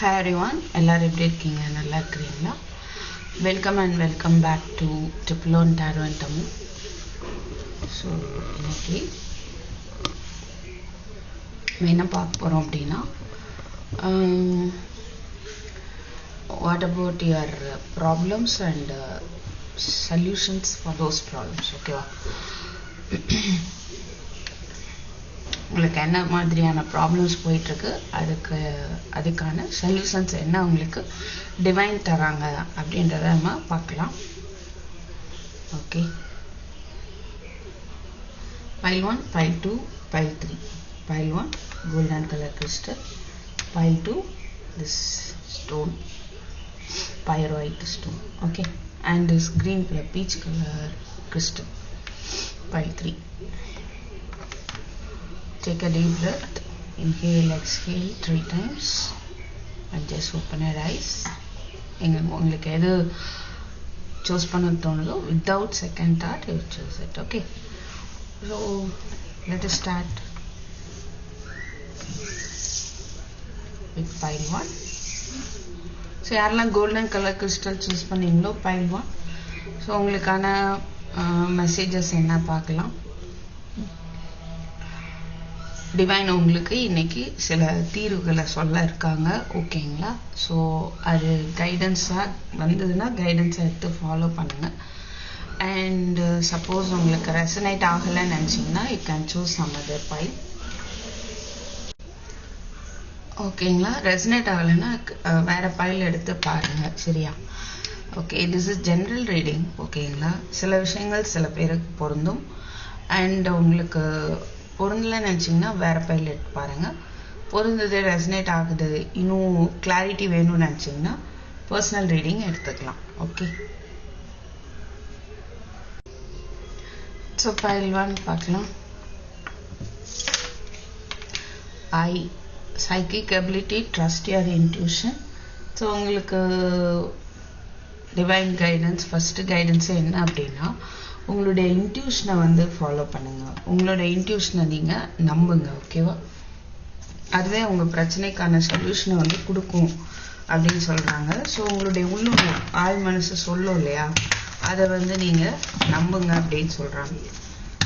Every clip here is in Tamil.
Hi everyone, எல்லாரும் எப்படி இருக்கீங்க? நல்லா இருக்கீங்களா? Welcome back to Triple On Tarot and Tamil. So இன்னைக்கு என்ன பார்க்க போறோம் அப்படின்னா what about your problems and solutions for those problems, ஓகேவா? உங்களுக்கு என்ன மாதிரியான ப்ராப்ளம்ஸ் போயிட்டுருக்கு, அதுக்கான சொல்யூஷன்ஸ் என்ன உங்களுக்கு டிவைன் தராங்க அப்படின்றத நம்ம பார்க்கலாம். Okay, pile 1, pile 2, pile 3. Pile 1 golden color crystal, pile 2 this stone, pyrite stone, okay, and this green color peach color crystal, pile 3. Take a deep breath, inhale, exhale 3 times and just open your eyes. உங்களுக்கு எது choose பண்ண தோணுதோ without second thought you choose it. Okay, so let us start with pile 1. so யாரெல்லாம் golden color crystal choose பண்ணீங்களோ pile 1, so உங்களுக்கான messages என்ன பார்க்கலாம். டிவைன் உங்களுக்கு இன்னைக்கு சில தீர்வுகளை சொல்ல இருக்காங்க, ஓகேங்களா? ஸோ அது கைடன்ஸாக வந்ததுன்னா கைடன்ஸை எடுத்து ஃபாலோ பண்ணுங்கள். அண்ட் சப்போஸ் உங்களுக்கு ரெசனேட் ஆகலைன்னு நினச்சிங்கன்னா you can choose some other pile, ஓகேங்களா? ரெசனேட் ஆகலைன்னா வேறு பைல் எடுத்து பாருங்கள், சரியா? Okay, this is general reading, ஓகேங்களா? சில விஷயங்கள் சில பேருக்கு பொருந்தும், அண்ட் உங்களுக்கு பொருந்தலைன்னு நினச்சிங்கன்னா வேறு பைல் எடுத்து பாருங்கள். பொருந்தது, ரெசனேட் ஆகுது, இன்னும் கிளாரிட்டி வேணும்னு நினச்சிங்கன்னா பர்சனல் ரீடிங் எடுத்துக்கலாம். ஓகே, ஸோ பைல் 1 பார்க்கலாம். Psychic ability, trust your intuition. So உங்களுக்கு டிவைன் கைடன்ஸ், ஃபஸ்ட்டு கைடன்ஸு என்ன அப்படின்னா, உங்களுடைய இன்ட்யூஷனை வந்து ஃபாலோ பண்ணுங்கள், உங்களோட இன்ட்யூஷனை நீங்கள் நம்புங்க, ஓகேவா? அதுவே உங்கள் பிரச்சனைக்கான சொல்யூஷனை வந்து கொடுக்கும் அப்படின்னு சொல்கிறாங்க. ஸோ உங்களுடைய உள்ளுணர்வு, ஆள் மனசு சொல்லும் இல்லையா, அதை வந்து நீங்கள் நம்புங்க அப்படின்னு சொல்கிறாங்க.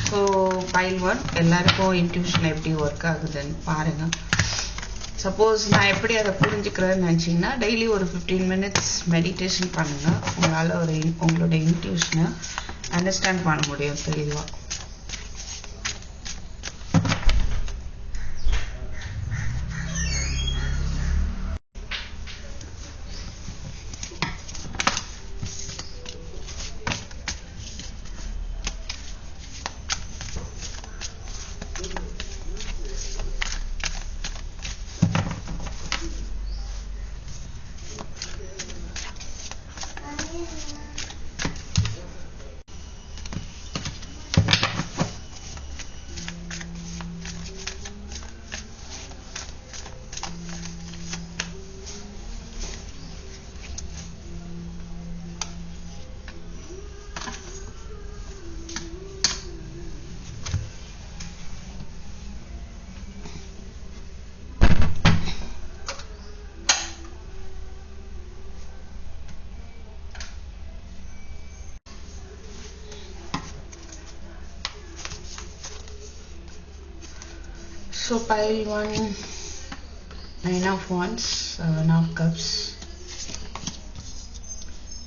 ஸோ பைல் 1 எல்லாருக்கும் இன்ட்யூஷன் எப்படி ஒர்க் ஆகுதுன்னு பாருங்கள். சப்போஸ் நான் எப்படி அதை புரிஞ்சுக்கிறேன்னு நினச்சிங்கன்னா டெய்லி ஒரு 15 minutes மெடிடேஷன் பண்ணுங்கள். உங்களால் உங்களோட இன்ட்யூஷனை அண்டர்ஸ்டாண்ட் பண்ண முடியும் தெளிவாக. So pile 1, 9 of wands, 7 of cups,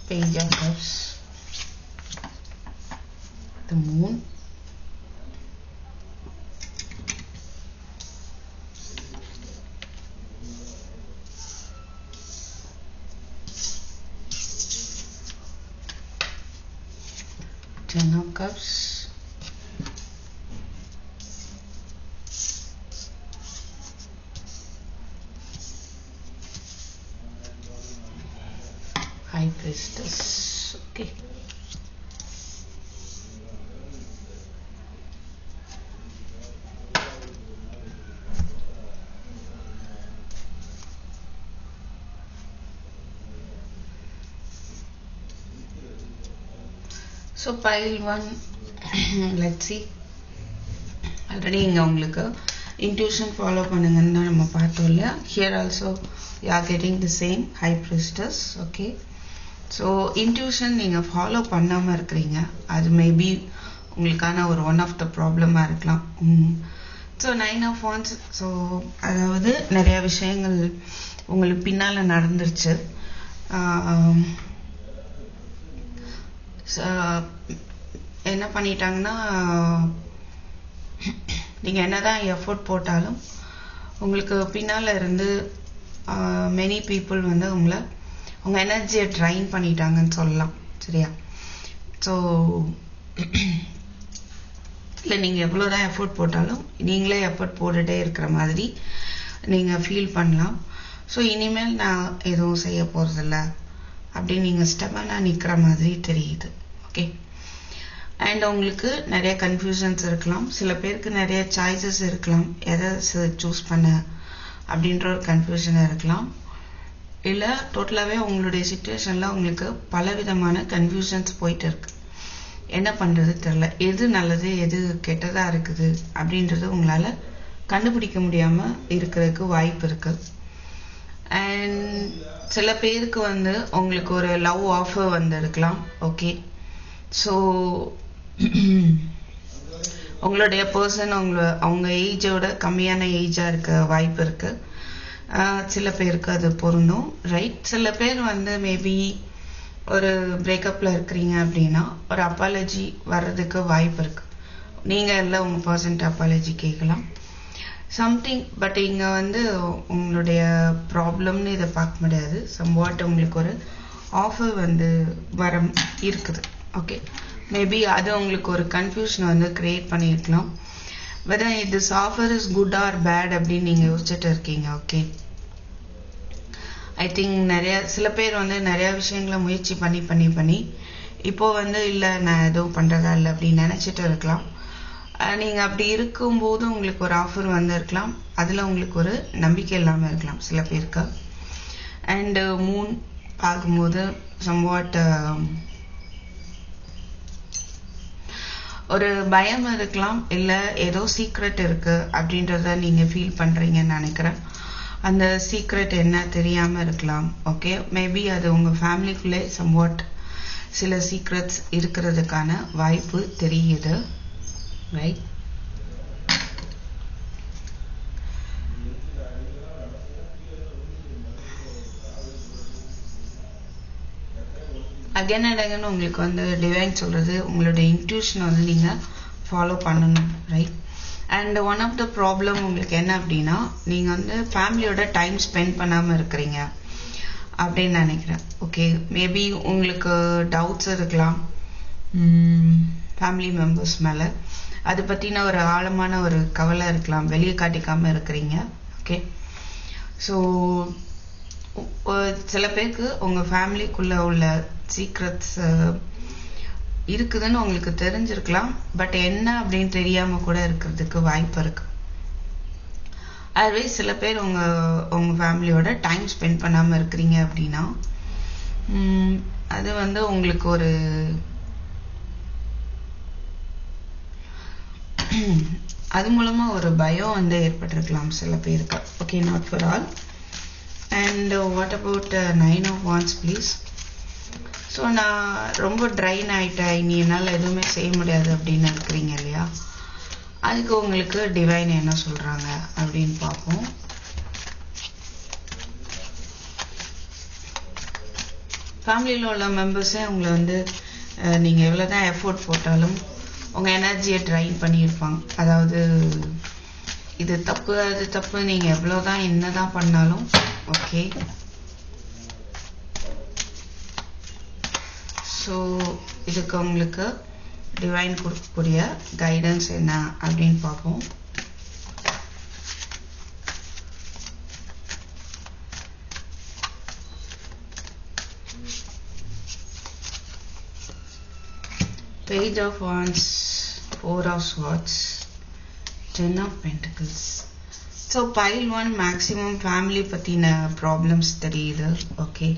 page of cups, the moon, ten of cups, high priestess. Okay, so pile 1 let's see. Already இங்கே உங்களுக்கு intuition follow பண்ணுங்கன்னு நம்ம பார்த்தோம் இல்லையா. Here also you are getting the same high priestess. Okay, so intuition நீங்க follow பண்ணாம இருக்கிறீங்க, அது மேபி உங்களுக்கான ஒரு ஒன் ஆஃப் த ப்ராப்ளமா இருக்கலாம். ஸோ 9 of Wands, ஸோ அதாவது நிறைய விஷயங்கள் உங்களுக்கு பின்னால நடந்துருச்சு. என்ன பண்ணிட்டாங்கன்னா, நீங்க என்னதான் எஃபோர்ட் போட்டாலும் உங்களுக்கு பின்னால இருந்து மெனி பீப்புள் வந்து உங்க எனர்ஜியை ட்ரைன் பண்ணிட்டாங்கன்னு சொல்லலாம். சரியா? ஸோ இல்லை, நீங்கள் எவ்வளோதான் எஃபோர்ட் போட்டாலும் நீங்களே எஃபோர்ட் போட்டுகிட்டே இருக்கிற மாதிரி நீங்கள் ஃபீல் பண்ணலாம். ஸோ இனிமேல் நான் எதுவும் செய்ய போகிறதில்ல அப்படின்னு நீங்கள் ஸ்டெபனாக நிற்கிற மாதிரி தெரியுது. ஓகே, அண்ட் உங்களுக்கு நிறைய கன்ஃபியூஷன்ஸ் இருக்கலாம். சில பேருக்கு நிறைய சாய்ஸஸ் இருக்கலாம், எதை சூஸ் பண்ண அப்படின்ற ஒரு கன்ஃபியூஷன் இருக்கலாம். இல்லை டோட்டலாகவே உங்களுடைய சுச்சுவேஷனில் உங்களுக்கு பலவிதமான கன்ஃபியூஷன்ஸ் போயிட்டு இருக்கு. என்ன பண்ணுறது தெரில, எது நல்லது எது கெட்டதாக இருக்குது அப்படின்றது உங்களால் கண்டுபிடிக்க முடியாமல் இருக்கிறதுக்கு வாய்ப்பு இருக்குது. அண்ட் சில பேருக்கு வந்து உங்களுக்கு ஒரு லவ் ஆஃபர் வந்து இருக்கலாம். ஓகே, ஸோ உங்களுடைய பர்சன் அவங்க ஏஜோட கம்மியான ஏஜாக இருக்க வாய்ப்பு இருக்குது. சில பேருக்கு அது பொருந்தும், ரைட்? சில பேர் வந்து மேபி ஒரு பிரேக்கப்பில் இருக்கிறீங்க அப்படின்னா ஒரு அப்பாலஜி வர்றதுக்கு வாய்ப்பு இருக்கு. நீங்கள் இல்லை உங்கள் பர்சன்ட் அப்பாலஜி கேட்கலாம் சம்திங். பட் இங்கே வந்து உங்களுடைய ப்ராப்ளம்னு இதை பார்க்க முடியாது. சம்வாட் உங்களுக்கு ஒரு ஆஃபர் வந்து இருக்குது. ஓகே, மேபி அது உங்களுக்கு ஒரு கன்ஃபியூஷனை வந்து கிரியேட் பண்ணியிருக்கலாம். Whether this offer is good or bad அப்படின்னு நீங்கள் யோசிச்சுட்டு இருக்கீங்க. ஓகே, ஐ திங்க் சில பேர் வந்து நிறைய விஷயங்களை முயற்சி பண்ணி இப்போ வந்து இல்லை நான் எதுவும் பண்ணுறதா இல்லை அப்படின்னு நினச்சிட்டு இருக்கலாம். நீங்கள் அப்படி இருக்கும்போது உங்களுக்கு ஒரு ஆஃபர் வந்து இருக்கலாம், அதில் உங்களுக்கு ஒரு நம்பிக்கை இல்லாமல் இருக்கலாம் சில பேருக்கு. அண்டு மூன் பார்க்கும்போது சம்வாட் ஒரு பயம் இருக்கலாம், இல்லை ஏதோ சீக்ரெட் இருக்கு அப்படின்றத நீங்கள் ஃபீல் பண்ணுறீங்கன்னு நினைக்கிறேன். அந்த சீக்ரெட் என்ன தெரியாமல் இருக்கலாம். ஓகே, மேபி அது உங்கள் ஃபேமிலிக்குள்ளே சம்வாட் சில சீக்ரெட்ஸ் இருக்கிறதுக்கான வாய்ப்பு தெரியுது, ரைட்? அகைன் அண்ட் அகைன் உங்களுக்கு வந்து டிவைன் சொல்கிறது உங்களோட இன்ட்யூஷனை வந்து நீங்கள் ஃபாலோ பண்ணணும், right? And one of the problem உங்களுக்கு என்ன அப்படின்னா, நீங்கள் வந்து ஃபேமிலியோட டைம் ஸ்பெண்ட் பண்ணாமல் இருக்கிறீங்க அப்படின்னு நினைக்கிறேன். ஓகே, மேபி உங்களுக்கு டவுட்ஸ் இருக்கலாம் ஃபேமிலி மெம்பர்ஸ் மேலே, அதை பற்றின ஒரு ஆழமான ஒரு கவலை இருக்கலாம், வெளியே காட்டிக்காமல் இருக்கிறீங்க. ஓகே, ஸோ சில பேருக்கு உங்கள் ஃபேமிலிக்குள்ளே உள்ள சீக்ரெட்ஸ் இருக்குதுன்னு உங்களுக்கு தெரிஞ்சிருக்கலாம், பட் என்ன அப்படின்னு தெரியாம கூட இருக்கிறதுக்கு வாய்ப்பு இருக்கு. அதுவே சில பேர் உங்க ஃபேமிலியோட டைம் ஸ்பெண்ட் பண்ணாம இருக்கிறீங்க அப்படின்னா அது வந்து உங்களுக்கு ஒரு அது மூலமா ஒரு பயம் வந்து ஏற்பட்டிருக்கலாம் சில பேருக்கு. Okay, not for all. And what about 9 of Wands please? So நான் ரொம்ப ட்ரைன் ஆகிட்டேன், இனி என்னால் எதுவுமே செய்ய முடியாது அப்படின்னு இருக்கிறீங்க இல்லையா, அதுக்கு உங்களுக்கு டிவைன் என்ன சொல்கிறாங்க அப்படின்னு பார்ப்போம். ஃபேமிலியில் உள்ள மெம்பர்ஸே உங்களை வந்து நீங்கள் எவ்வளோ தான் எஃபோர்ட் போட்டாலும் உங்கள் எனர்ஜியை ட்ரைன் பண்ணியிருப்பாங்க. அதாவது இது தப்பு அது தப்பு, நீங்கள் எவ்வளோ தான் என்ன தான் பண்ணாலும். ஓகே, ஸோ இதுக்கு உங்களுக்கு டிவைன் கொடுக்கக்கூடிய கைடன்ஸ் என்ன அப்படின்னு பார்ப்போம். Page of Wands, 4 of Swords, 10 of Pentacles. So pile 1 maximum family பத்தின problems தெரியுது. ஓகே,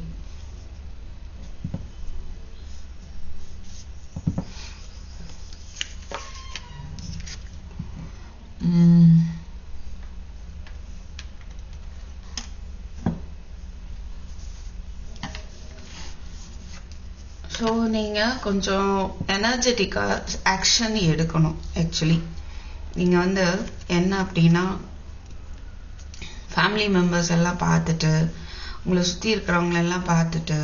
ஸோ நீங்கள் கொஞ்சம் எனர்ஜெட்டிக்காக ஆக்ஷன் எடுக்கணும். ஆக்சுவலி நீங்கள் வந்து என்ன அப்படின்னா ஃபேமிலி மெம்பர்ஸ் எல்லாம் பார்த்துட்டு உங்களை சுற்றி இருக்கிறவங்களெல்லாம் பார்த்துட்டு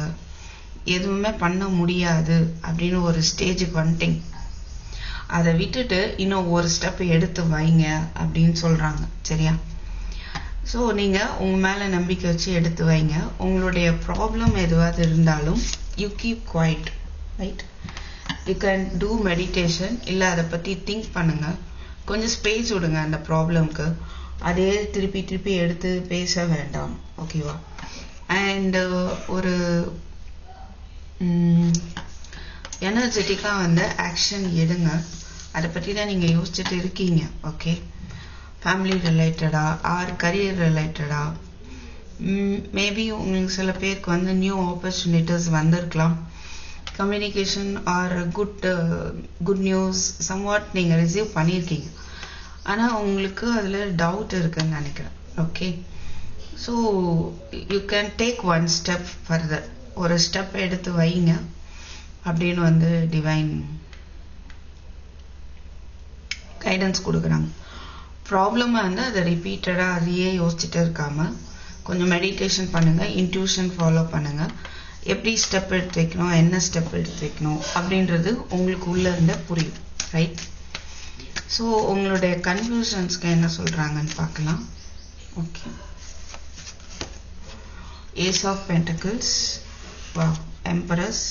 எதுவுமே பண்ண முடியாது அப்படின்னு ஒரு ஸ்டேஜுக்கு வந்துட்டீங்க. அதை விட்டுட்டு இன்னும் ஒரு ஸ்டெப் எடுத்து வைங்க அப்படின்னு சொல்கிறாங்க. சரியா? ஸோ நீங்கள் உங்கள் மேலே நம்பிக்கை வச்சு எடுத்து வைங்க. உங்களுடைய ப்ராப்ளம் எதுவாவது இருந்தாலும் you keep quiet, right? You can do meditation, இல்லை அதை பற்றி திங்க் பண்ணுங்கள். கொஞ்சம் ஸ்பேஸ் விடுங்க அந்த ப்ராப்ளம்க்கு. அதே திருப்பி திருப்பி எடுத்து பேச வேண்டாம். ஓகேவா? அண்ட் ஒரு எனர்ஜெட்டிக்காக வந்து ஆக்ஷன் எடுங்க. அதை பற்றி தான் நீங்கள் யோசிச்சுட்டு இருக்கீங்க. ஓகே, ஃபேமிலி ரிலேட்டடா ஆர் கரியர் ரிலேட்டடா, மேபி உங்களுக்கு சில பேருக்கு வந்து நியூ ஆப்பர்ச்சுனிட்டிஸ் வந்திருக்கலாம். Communication are good news somewhat நீங்கள் ரிசீவ் பண்ணியிருக்கீங்க. ஆனால் உங்களுக்கு அதில் டவுட் இருக்குன்னு நினைக்கிறேன். Okay, so you can take one step further. ஒரு ஸ்டெப் எடுத்து வைங்க அப்படின்னு வந்து டிவைன் கைடன்ஸ் கொடுக்குறாங்க. ப்ராப்ளமாக இருந்தால் அதை ரிப்பீட்டடாக அதையே யோசிச்சுட்டு இருக்காமல் கொஞ்சம் மெடிடேஷன் பண்ணுங்கள், இன்ட்யூஷன் ஃபாலோ பண்ணுங்கள். எப்படி ஸ்டெப் எடுத்து வைக்கணும், என்ன ஸ்டெப் எடுத்து வைக்கணும் அப்படின்றது உங்களுக்கு உள்ளே இருந்த புரியும். ரைட்? ஸோ உங்களுடைய கன்ஃபியூஷன்ஸ்க்கு என்ன சொல்கிறாங்கன்னு பார்க்கலாம். Okay, ace of pentacles, empress,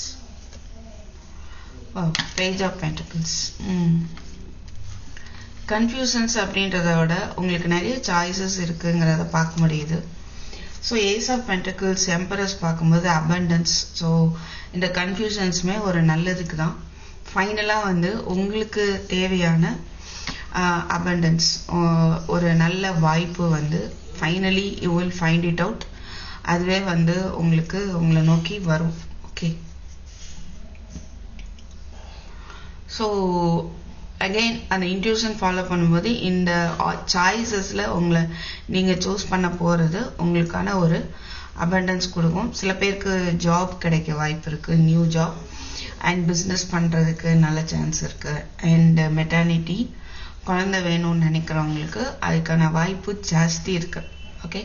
page of pentacles. Confusions அப்படின்றத விட உங்களுக்கு நிறைய சாய்ஸஸ் இருக்குங்கிறத பார்க்க முடியுது. So ace of pentacles, empress பார்க்கும்போது அபண்டன்ஸ். ஸோ இந்த கன்ஃபியூஷன்ஸுமே ஒரு நல்லதுக்கு தான். ஃபைனலாக வந்து உங்களுக்கு தேவையான அபண்டன்ஸ், ஒரு நல்ல வாய்ப்பு வந்து finally you will find it out. அதுவே வந்து உங்களை நோக்கி வரும். ஓகே, ஸோ அகெயின் அந்த இன்ட்யூஷன் ஃபாலோ பண்ணும்போது இந்த சாய்ஸஸில் நீங்கள் சூஸ் பண்ண போகிறது உங்களுக்கான ஒரு அபண்டன்ஸ் கொடுக்கும். சில பேருக்கு ஜாப் கிடைக்க வாய்ப்பு இருக்குது, நியூ ஜாப், அண்ட் பிஸ்னஸ் பண்ணுறதுக்கு நல்ல சான்ஸ் இருக்குது. அண்ட் மெட்டர்னிட்டி, குழந்தை வேணும்னு நினைக்கிறவங்களுக்கு அதுக்கான வாய்ப்பு ஜாஸ்தி இருக்குது. ஓகே,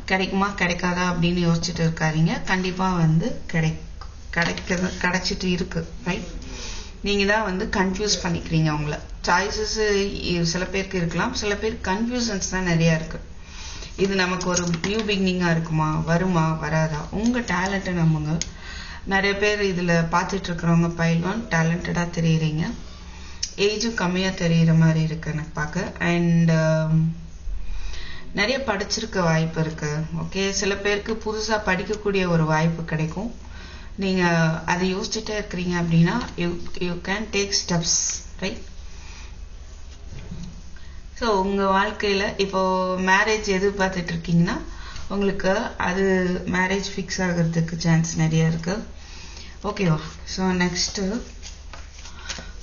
கிடைக்குமா கிடைக்காதா அப்படின்னு யோசிச்சுட்டு இருக்காதீங்க. கண்டிப்பாக வந்து கிடைச்சிட்டு இருக்கு. ரைட்? நீங்கள் தான் வந்து கன்ஃபியூஸ் பண்ணிக்கிறீங்க உங்களை. சாய்ஸஸ் சில பேருக்கு இருக்கலாம், சில பேருக்கு கன்ஃபியூஷன்ஸ் தான் நிறையா இருக்குது. இது நமக்கு ஒரு நியூ பிகினிங்காக இருக்குமா, வருமா, வராதா? உங்கள் டேலண்ட்டை நம்புங்க. நிறைய பேர் இதில் பார்த்துட்டு இருக்கிறவங்க பைல்வான் டேலண்டடாக தெரியுறீங்க. ஏஜும் கம்மியாக தெரிகிற மாதிரி இருக்கு எனக்கு பார்க்க. அண்ட் நிறைய படிச்சிருக்க வாய்ப்பு இருக்கு. ஓகே, சில பேருக்கு புதுசாக படிக்கக்கூடிய ஒரு வாய்ப்பு கிடைக்கும். நீங்கள் அதை யோசிச்சுட்டே இருக்கிறீங்க அப்படின்னா you can take steps. Right? So உங்கள் வாழ்க்கையில் இப்போது மேரேஜ் எதிர்பார்த்துட்டு இருக்கீங்கன்னா உங்களுக்கு அது மேரேஜ் ஃபிக்ஸ் ஆகிறதுக்கு சான்ஸ் நிறைய இருக்குது. ஓகேவா? So next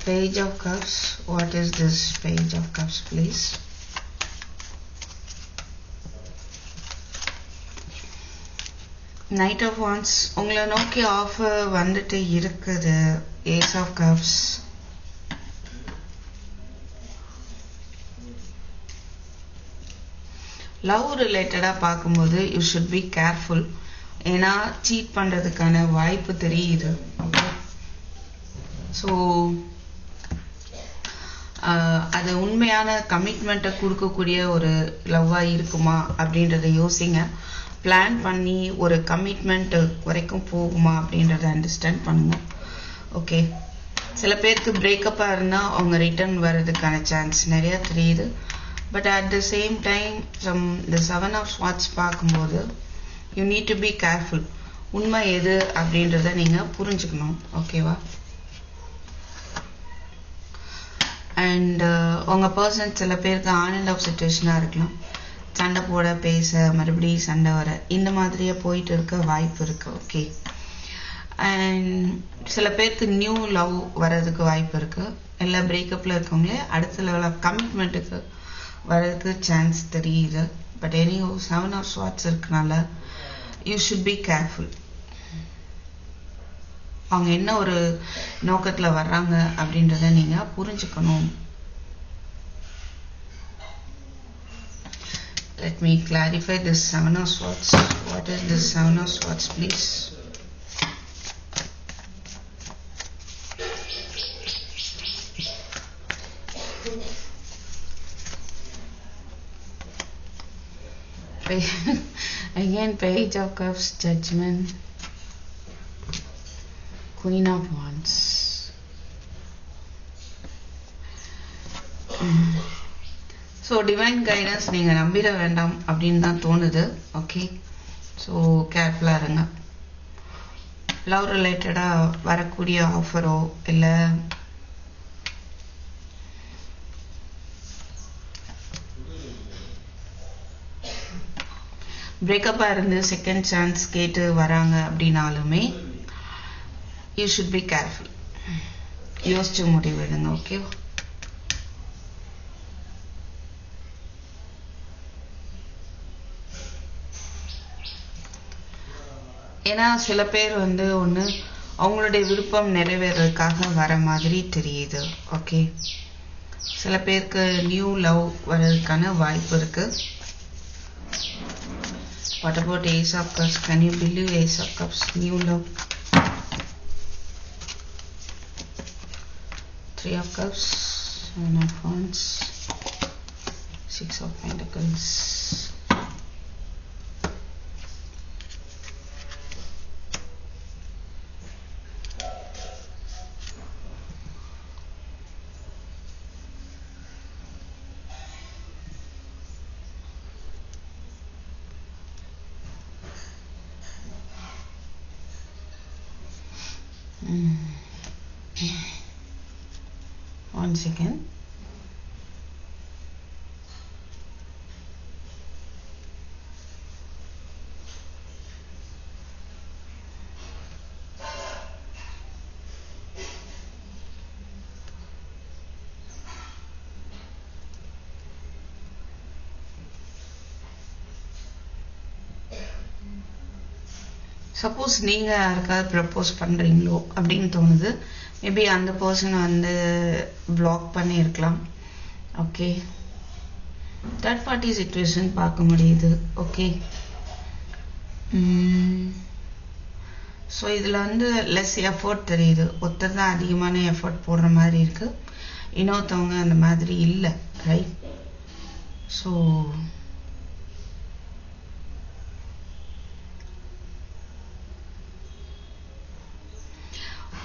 Page of Cups. What is this Page of Cups, please? Knight of Wands. உங்களை நோக்கி ஆஃபர் வந்துட்டு இருக்குது. Ace of Cups. லவ் ரிலேட்டடாக பார்க்கும்போது யூ ஷுட் பி கேர்ஃபுல். ஏன்னா சீட் பண்ணுறதுக்கான வாய்ப்பு தெரியுது. ஓகே, ஸோ அது உண்மையான கமிட்மெண்ட்டை கொடுக்கக்கூடிய ஒரு லவ்வாக இருக்குமா அப்படின்றத யோசிங்க. பிளான் பண்ணி ஒரு கமிட்மெண்ட் வரைக்கும் போகுமா அப்படின்றத அண்டர்ஸ்டாண்ட் பண்ணுங்க. ஓகே, சில பேருக்கு பிரேக்கப்பாக இருந்தால் அவங்க ரிட்டர்ன் வர்றதுக்கான சான்ஸ் நிறையா தெரியுது. But at the same time இந்த 7 of Swords பார்க்கும்போது you need to be careful. உண்மை எது அப்படின்றத நீங்கள் புரிஞ்சுக்கணும். ஓகேவா? அண்ட் உங்கள் பர்சன் சில பேருக்கு ஆன் அண்ட் ஆஃப் சிச்சுவேஷனாக இருக்கலாம். சண்டை போட, பேச, மறுபடியும் சண்டை வர, இந்த மாதிரியே போயிட்டு இருக்க வாய்ப்பு இருக்குது. ஓகே, அண்ட் சில பேருக்கு நியூ லவ் வர்றதுக்கு வாய்ப்பு இருக்குது. எல்லா பிரேக்கப்பில் இருக்கவங்களே அடுத்த லெவல் ஆஃப் கமிட்மெண்ட்டுக்கு வர்றதுக்கு சான்ஸ் தெரியுது. பட் எனி 7 of Swords இருக்கனால யூ ஷுட் பி கேர்ஃபுல். அவங்க என்ன ஒரு நோக்கத்துல வர்றாங்க அப்படின்றத நீங்க புரிஞ்சுக்கணும். Let me clarify this Seven of Swords. What is this Seven of Swords, please? Again, Page of Cups, Judgment, Queen of Wands. So divine guidance நீங்க நம்பிட வேண்டாம் அப்படின்னு தான் தோணுது. ஓகே, ஸோ கேர்ஃபுல்லா இருங்க. லவ் ரிலேட்டடா வரக்கூடிய ஆஃபரோ இல்லை பிரேக்கப்பா இருந்து செகண்ட் சான்ஸ் கேட்டு வராங்க அப்படின்னாலுமே யூ ஷுட் பி கேர்ஃபுல். யோசிச்சு முடிவெடுங்க. ஓகே, ஏன்னா சில பேர் வந்து ஒன்று அவங்களுடைய விருப்பம் நிறைவேறதுக்காக வர மாதிரி தெரியுது. ஓகே, சில பேருக்கு நியூ லவ் வர்றதுக்கான வாய்ப்பு இருக்கு. What about Ace of Cups? Can you believe Ace of Cups? New love. Three of Cups, Seven of Wands, Six of Pentacles. Once again, suppose நீங்க யாருக்காவது ப்ரப்போஸ் பண்றீங்களோ அப்படின்னு தோணுது. மேபி அந்த பர்சன் வந்து பிளாக் பண்ணி இருக்கலாம். ஓகே, தேர்ட் பார்ட்டி சிச்சுவேஷன் பார்க்க முடியுது. ஓகே, ஸோ இதுல வந்து லெஸ் எஃபர்ட் தெரியுது. ஒருத்தர் தான் அதிகமான எஃபர்ட் போடுற மாதிரி இருக்கு, இன்னொருத்தவங்க அந்த மாதிரி இல்லை. ரைட், ஸோ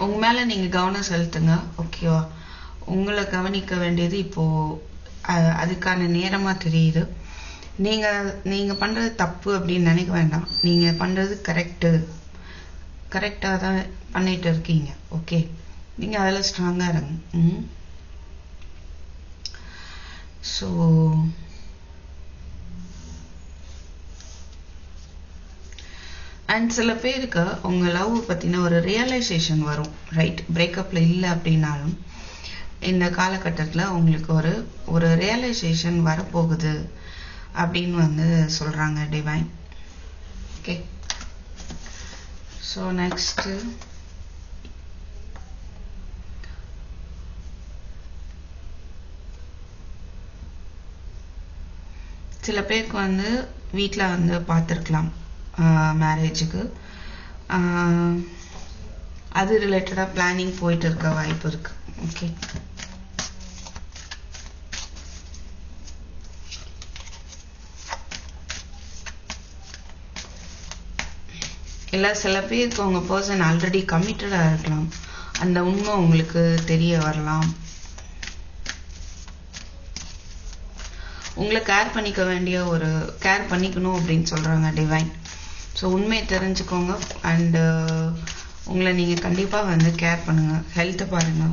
உங்க மேல நீங்க கவனம் செலுத்துங்க. ஓகேவா, உங்களை கவனிக்க வேண்டியது இப்போ அதுக்கான நேரமா தெரியுது. நீங்க பண்றது தப்பு அப்படின்னு நினைக்க வேண்டாம். நீங்க பண்றது கரெக்டா தான் பண்ணிட்டு இருக்கீங்க. ஓகே, நீங்க அதுல ஸ்ட்ராங்கா இருங்க. ஸோ அண்ட் சில பேருக்கு உங்க லவ் பத்தின ஒரு ரியலைசேஷன் வரும். ரைட், பிரேக்கப்ல இல்லை அப்படின்னாலும் இந்த காலகட்டத்தில் உங்களுக்கு ஒரு ரியலைசேஷன் வரப்போகுது அப்படின்னு வந்து சொல்றாங்க டிவைன். ஓகே, ஸோ நெக்ஸ்ட் சில பேருக்கு வந்து வீட்டில் வந்து பார்த்துருக்கலாம் மேரேஜுக்கு. அது ரிலேட்டடா பிளானிங் போயிட்டு இருக்க வாய்ப்பு இருக்கு. ஓகே, இல்ல சில பேருக்கு உங்க பர்சன் ஆல்ரெடி கமிட்டடா இருக்கலாம். அந்த உண்மை உங்களுக்கு தெரிய வரலாம். உங்களை கேர் பண்ணிக்கணும் அப்படின்னு சொல்றாங்க டிவைன். ஸோ உண்மையை தெரிஞ்சுக்கோங்க. அண்ட் உங்களை நீங்க கண்டிப்பா வந்து கேர் பண்ணுங்க. ஹெல்த்தை பாருங்க,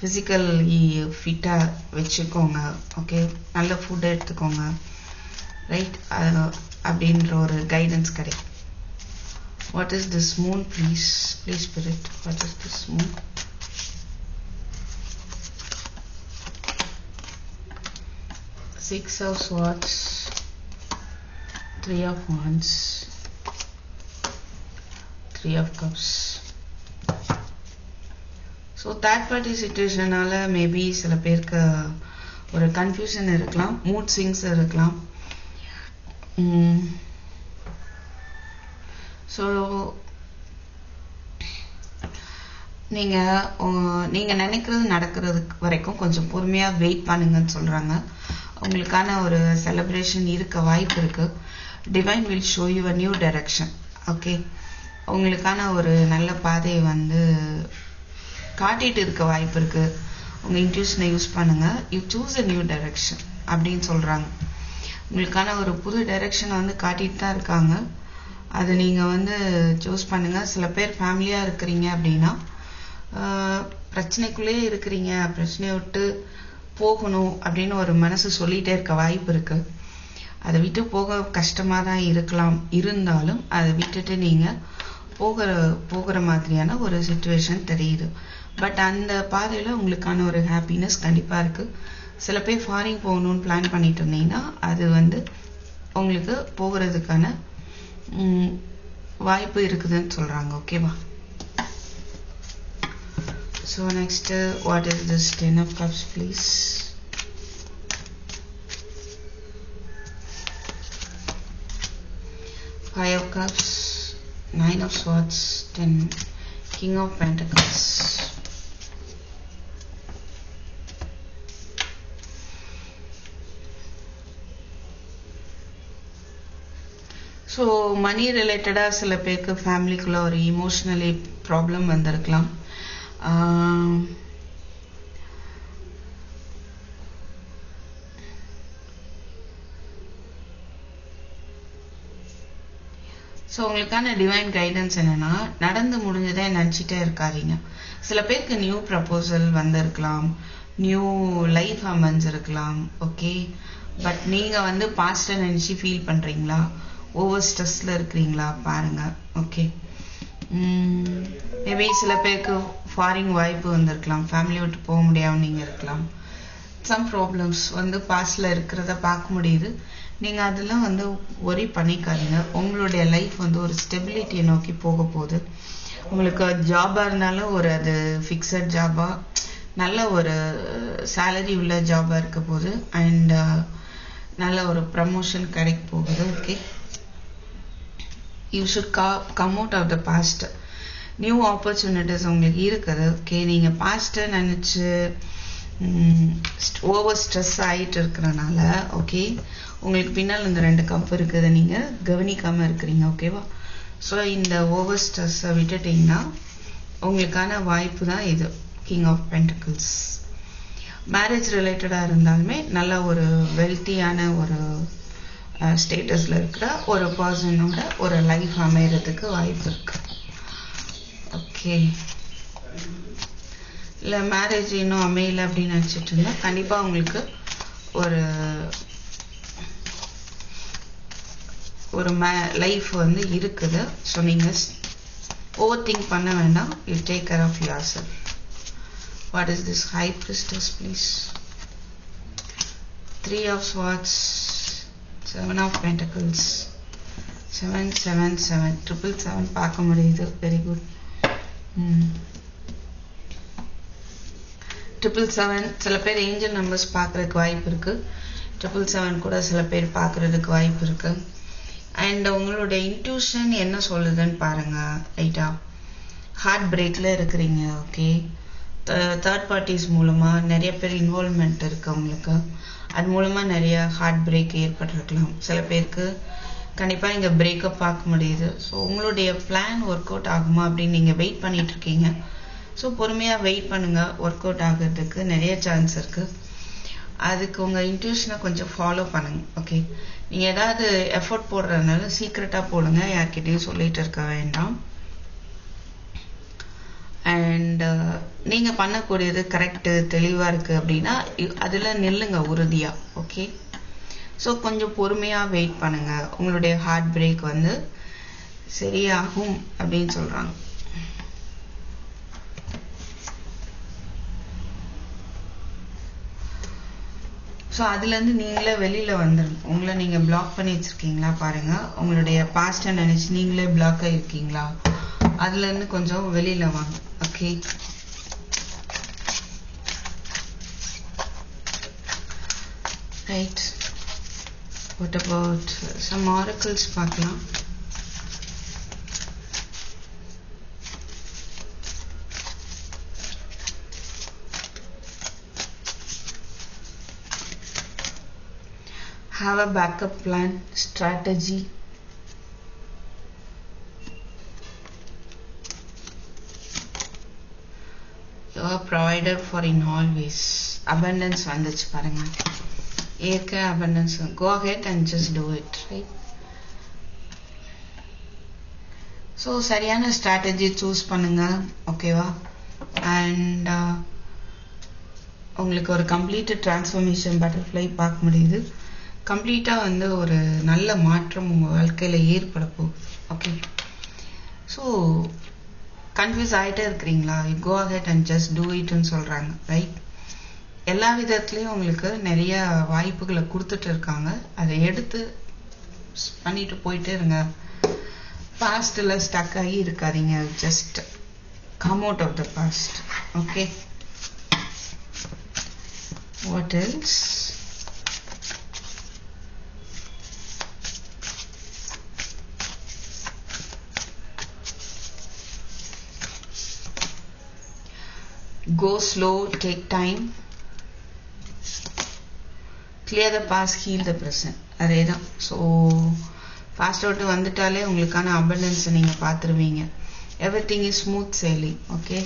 பிசிக்கலி ஃபிட்டா வச்சுக்கோங்க. ஓகே, நல்ல ஃபுட் எடுத்துக்கோங்க. ரைட், அப்படின்ற ஒரு கைடன்ஸ் கிடைக்கும். What is this moon? Please spirit, what is this moon? Six of Swords, Three of Wands, Three of Cups, so third party சிச்சுவேஷனால மேபி சில பேருக்கு ஒரு கன்ஃபியூஷன் இருக்கலாம், மூட் ஸ்விங்ஸ் இருக்கலாம். ஸோ நீங்க நினைக்கிறது நடக்கிறதுக்கு வரைக்கும் கொஞ்சம் பொறுமையா வெயிட் பண்ணுங்கன்னு சொல்றாங்க. உங்களுக்கான ஒரு செலிப்ரேஷன் இருக்க வாய்ப்பு இருக்கு. Divine will show you a new direction. Okay, உங்களுக்கான ஒரு நல்ல பாதையை வந்து காட்டிட்டு இருக்க வாய்ப்பு இருக்கு. உங்க இன்ட்யூஷனை யூஸ் பண்ணுங்க. You choose a new direction அப்படின்னு சொல்றாங்க. உங்களுக்கான ஒரு புது டைரக்ஷனை வந்து காட்டிட்டு தான் இருக்காங்க. அதை நீங்க வந்து சூஸ் பண்ணுங்க. சில பேர் ஃபேமிலியா இருக்கிறீங்க அப்படின்னா பிரச்சனைக்குள்ளேயே இருக்கிறீங்க, பிரச்சனையை விட்டு போகணும் அப்படின்னு ஒரு மனசு சொல்லிட்டே இருக்க வாய்ப்பு இருக்கு. அதை விட்டு போக கஷ்டமா தான் இருக்கலாம், இருந்தாலும் அதை விட்டுட்டு நீங்க போகிற மாதிரியான ஒரு சிச்சுவேஷன் தெரியுது. பட் அந்த பாதையில உங்களுக்கான ஒரு ஹாப்பினஸ் கண்டிப்பா இருக்கு. சில பேர் ஃபாரின் போகணும்னு பிளான் பண்ணிட்டு இருந்தீங்கன்னா அது வந்து உங்களுக்கு போகிறதுக்கான வாய்ப்பு இருக்குதுன்னு சொல்றாங்க. ஓகேவா? So next, what is this 10 of cups, please? Five of cups, 9 of swords, 10, King of Pentacles. So மணி ரிலேட்டடாக சில பேருக்கு ஃபேமிலிக்குள்ள ஒரு இமோஷ்னலி ப்ராப்ளம் வந்திருக்கலாம். ஸோ உங்களுக்கான டிவைன் கைடன்ஸ் என்னன்னா, நடந்து முடிஞ்சதே நினச்சிட்டே இருக்காதீங்க. சில பேருக்கு நியூ ப்ரப்போசல் வந்திருக்கலாம், நியூ லைஃப் அமைஞ்சிருக்கலாம். ஓகே, பட் நீங்க வந்து பாஸ்டை நினைச்சு ஃபீல் பண்றீங்களா, ஓவர் ஸ்ட்ரெஸ்ல இருக்கிறீங்களா பாருங்க. ஓகே, மேபி சில பேருக்கு ஃபாரின் வாய்ப்பு வந்திருக்கலாம், ஃபேமிலி விட்டு போக முடியாம நீங்க இருக்கலாம். சம் ப்ராப்ளம்ஸ் வந்து பாஸ்ட்ல இருக்கிறத பார்க்க முடியுது. நீங்க அதெல்லாம் வந்து ஒரி பண்ணிக்காதீங்க. உங்களுடைய லைஃப் வந்து ஒரு ஸ்டெபிலிட்டியை நோக்கி போக போகுது. உங்களுக்கு ஜாபா இருந்தாலும் ஒரு அது ஃபிக்ஸட் ஜாபா, நல்ல ஒரு சேலரி உள்ள ஜாபா இருக்க போகுது. அண்ட் நல்ல ஒரு ப்ரமோஷன் கிடைக்க போகுது. Okay, you should come out of the past. New opportunities உங்களுக்கு இருக்குது. ஓகே, நீங்க பாஸ்ட்டை நினைச்சு ஓவர் ஸ்ட்ரெஸ் ஆகிட்டு இருக்கிறனால ஓகே உங்களுக்கு பின்னால் இந்த 2 கப் இருக்குது, நீங்க கவனிக்காம இருக்கிறீங்க. ஓகேவா? ஸோ இந்த ஓவர் ஸ்ட்ரெஸ்ஸை விட்டுட்டீங்கன்னா உங்களுக்கான வாய்ப்பு தான் இது, கிங் ஆஃப் பென்டிகிள்ஸ். மேரேஜ் ரிலேட்டடாக இருந்தாலுமே நல்ல ஒரு வெல்த்தியான ஒரு ஸ்டேட்டஸ்ல இருக்கிற ஒரு பர்சனோட ஒரு லைஃப் அமையறதுக்கு வாய்ப்பு இருக்கு. ஓகே, இல்லை மேரேஜ் இன்னும் அமையல அப்படின்னு நினச்சிட்டு இருந்தா கண்டிப்பா உங்களுக்கு ஒரு ஒரு லைஃப் வந்து இருக்குது. ஸோ நீங்க ஓவர் திங்க் பண்ண வேண்டாம். You take care of yourself. What is this high priestess please? 3 of swords, 7 of pentacles, 7 7 7 777 பார்க்க முடியுது. Very good. 777 சில பேர் ஏஞ்சல் நம்பர்ஸ் பார்க்கறதுக்கு வாய்ப்பு இருக்கு. 777 கூட சில பேர் பார்க்கறதுக்கு வாய்ப்பு இருக்கு. அண்ட் உங்களோட இன்ட்யூஷன் என்ன சொல்லுதுன்னு பாருங்க. ரைட்டா, ஹார்ட் பிரேக்ல இருக்கிறீங்க. ஓகே, தேர்ட் பார்ட்டிஸ் மூலமா நிறைய பேர் இன்வால்வ்மெண்ட் இருக்கு உங்களுக்கு. அது மூலமா நிறைய ஹார்ட் பிரேக் ஏற்பட்டிருக்கலாம். சில பேருக்கு கண்டிப்பா இங்க பிரேக்கப் பார்க்க முடியுது. ஸோ உங்களுடைய பிளான் ஒர்க் அவுட் ஆகுமா அப்படின்னு நீங்க வெயிட் பண்ணிட்டு இருக்கீங்க. ஸோ பொறுமையா வெயிட் பண்ணுங்க. ஒர்க் அவுட் ஆகிறதுக்கு நிறைய சான்ஸ் இருக்கு. அதுக்கு உங்க இன்ட்யூஷனை கொஞ்சம் ஃபாலோ பண்ணுங்க. ஓகே, நீங்க ஏதாவது எஃபோர்ட் போடுறதுனால சீக்கிரட்டா போடுங்க, யார்கிட்டையும் சொல்லிட்டு இருக்க வேண்டாம். அண்ட் நீங்க பண்ணக்கூடியது கரெக்ட் தெளிவா இருக்கு அப்படின்னா அதுல நில்லுங்க உறுதியா. ஓகே, ஸோ கொஞ்சம் பொறுமையா வெயிட் பண்ணுங்க. உங்களுடைய ஹார்ட் பிரேக் வந்து சரியாகும் அப்படின்னு சொல்றாங்க. ஸோ அதுலேருந்து நீங்களே வெளியில வந்துடும். உங்களை நீங்க பிளாக் பண்ணி வச்சிருக்கீங்களா பாருங்க. உங்களுடைய பாஸ்ட்டை நினைச்சு நீங்களே பிளாக் ஆகிருக்கீங்களா, அதுல இருந்து கொஞ்சம் வெளியில வாங்க. Okay, right? What about some oracles பார்க்கலாம். Have a backup plan, strategy. You are provider for in all ways. Abundance வந்துச்சு பாருங்க. ஏற்க abundance. Go ahead and just do it, right? So சரியான strategy choose பண்ணுங்க, ஓகேவா? And உங்களுக்கு ஒரு complete transformation butterfly பார்க்க முடியுது. கம்ப்ளீட்டா வந்து ஒரு நல்ல மாற்றம் உங்க வாழ்க்கையில ஏற்பட போகுது. ஓகே, ஸோ கன்ஃபியூஸ் ஆகிட்டே இருக்கிறீங்களா? You go ahead and just do இட்னு சொல்றாங்க, ரைட்? எல்லா விதத்துலயும் உங்களுக்கு நிறைய வாய்ப்புகளை கொடுத்துட்டு இருக்காங்க. அதை எடுத்து பண்ணிட்டு போயிட்டே இருங்க. பாஸ்ட்ல ஸ்டக் ஆகி இருக்காதீங்க. Just come out of the past. Okay, what else? Go slow, take time, clear the past, heal the present. அதேதான். ஸோ ஃபாஸ்ட் அவுட் வந்துட்டாலே உங்களுக்கான அபண்டன்ஸ் நீங்க பார்த்துருவீங்க. Everything is smooth sailing. Okay,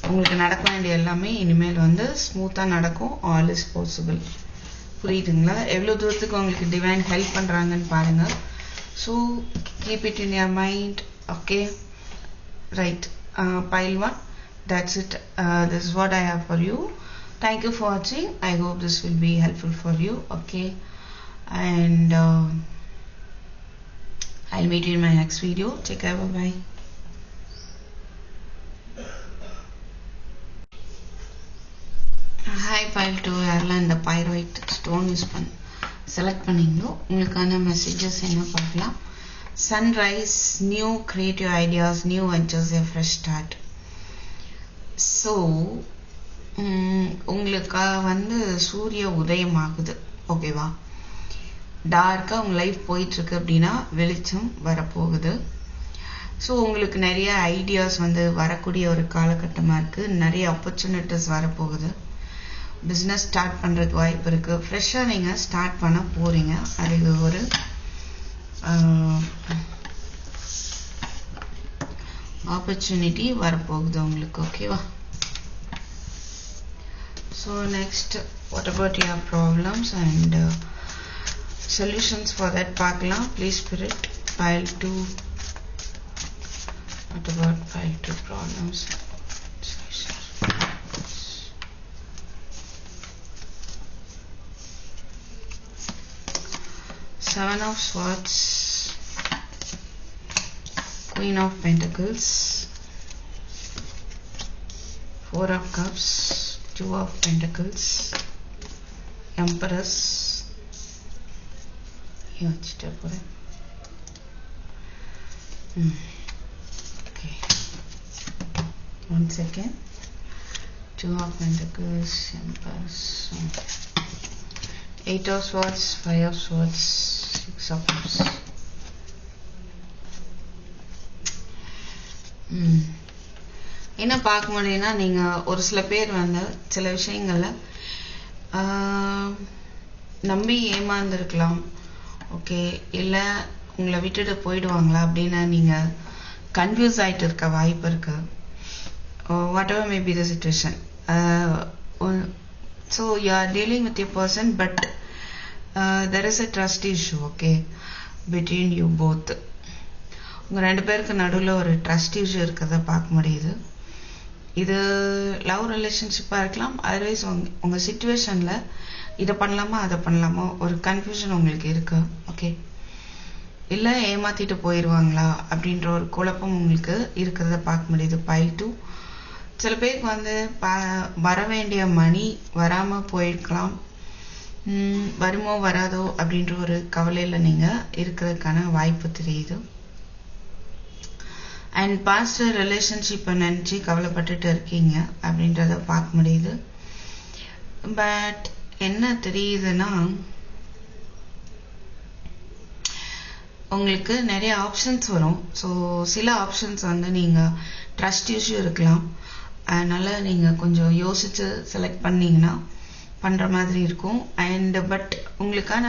உங்களுக்கு நடக்க வேண்டிய எல்லாமே இனிமேல் வந்து ஸ்மூத்தா நடக்கும். All is possible. புரியுதுங்களா? எவ்வளோ தூரத்துக்கு உங்களுக்கு டிவைன் ஹெல்ப் பண்றாங்கன்னு பாருங்க. So keep it in your mind. Okay, right. pile 1. That's it. This is what I have for you. Thank you for watching. I hope this will be helpful for you. Okay, and I'll meet you in my next video. Take care. Bye bye. Hi, pile 2. யாரெல்லாம் இந்த பைரோயிட் ஸ்டோன் யூஸ் செலக்ட் பண்ணீங்களோ உங்களுக்கான மெசேஜஸ் என்ன பார்க்கலாம். Sunrise, new creative ideas, new ventures, a fresh start. So உங்களுக்கு வந்து சூரிய உதயம் ஆகுது, ஓகேவா? டார்க்கா உங்க லைஃப் போயிட்டு இருக்கு அப்படின்னா வெளிச்சம் வரப்போகுது. ஸோ உங்களுக்கு நிறைய ஐடியாஸ் வந்து வரக்கூடிய ஒரு காலகட்டமா இருக்கு. நிறைய ஆப்பர்ச்சுனிட்டிஸ் வரப்போகுது. பிஸ்னஸ் ஸ்டார்ட் பண்றதுக்கு வாய்ப்பு இருக்கு. ஃப்ரெஷ்ஷா நீங்க ஸ்டார்ட் பண்ண போறீங்க. அது ஒரு opportunity வரப்போகுது உங்களுக்கு, ஓகேவா? So next, what about your problems and solutions for that பார்க்கலாம். Please spirit, pile 2. What about pile 2 problems? Seven of Swords, Queen of Pentacles, Four of Cups, Two of Pentacles, Empress. Okay, 1 second. Two of Pentacles, Empress, Eight of Swords, Five of Swords, Six of Cups. என்ன பார்க்க முடியும்னா, நீங்க ஒரு சில பேர் வந்து சில விஷயங்கள்ல நம்பி ஏமாந்துருக்கலாம். ஓகே, இல்ல உங்களை விட்டுட்டு போயிடுவாங்களா அப்படின்னு நீங்க கன்ஃபியூஸ் ஆயிட்டு இருக்க வாய்ப்பு இருக்கு. What ever may be the situation. So you are dealing with you person, but there is a trust issue, okay, between you both. உங்க ரெண்டு பேருக்கு நடுவில் ஒரு ட்ரஸ்ட் இஷ்யூ இருக்கிறத பார்க்க முடியுது. இது லவ் ரிலேஷன்ஷிப்பா இருக்கலாம். அதர்வைஸ் உங்க சிச்சுவேஷன்ல இதை பண்ணலாமா அதை பண்ணலாமா ஒரு கன்ஃபியூஷன் உங்களுக்கு இருக்கு. ஓகே, இல்ல ஏமாத்திட்டு போயிடுவாங்களா அப்படின்ற ஒரு குழப்பம் உங்களுக்கு இருக்கிறத பார்க்க முடியுது. pile 2. சில பேருக்கு வந்து வர வேண்டிய மணி வராம போயிருக்கலாம். வருமோ வராதோ அப்படின்ற ஒரு கவலையில நீங்க இருக்கிறதுக்கான வாய்ப்பு தெரியுது. அண்ட் பாஸ்ட் ரிலேஷன்ஷிப்பை நினைச்சு கவலைப்பட்டுட்டு இருக்கீங்க அப்படின்றத பார்க்க முடியுது. பட் என்ன தெரியுதுன்னா, உங்களுக்கு நிறைய ஆப்ஷன்ஸ் வரும். ஸோ சில ஆப்ஷன்ஸ் வந்து நீங்கள் ட்ரஸ்ட் இஷ்யூ இருக்கலாம், அதனால் நீங்கள் கொஞ்சம் யோசித்து செலக்ட் பண்ணிங்கன்னா பண்ணுற மாதிரி இருக்கும். பட் உங்களுக்கான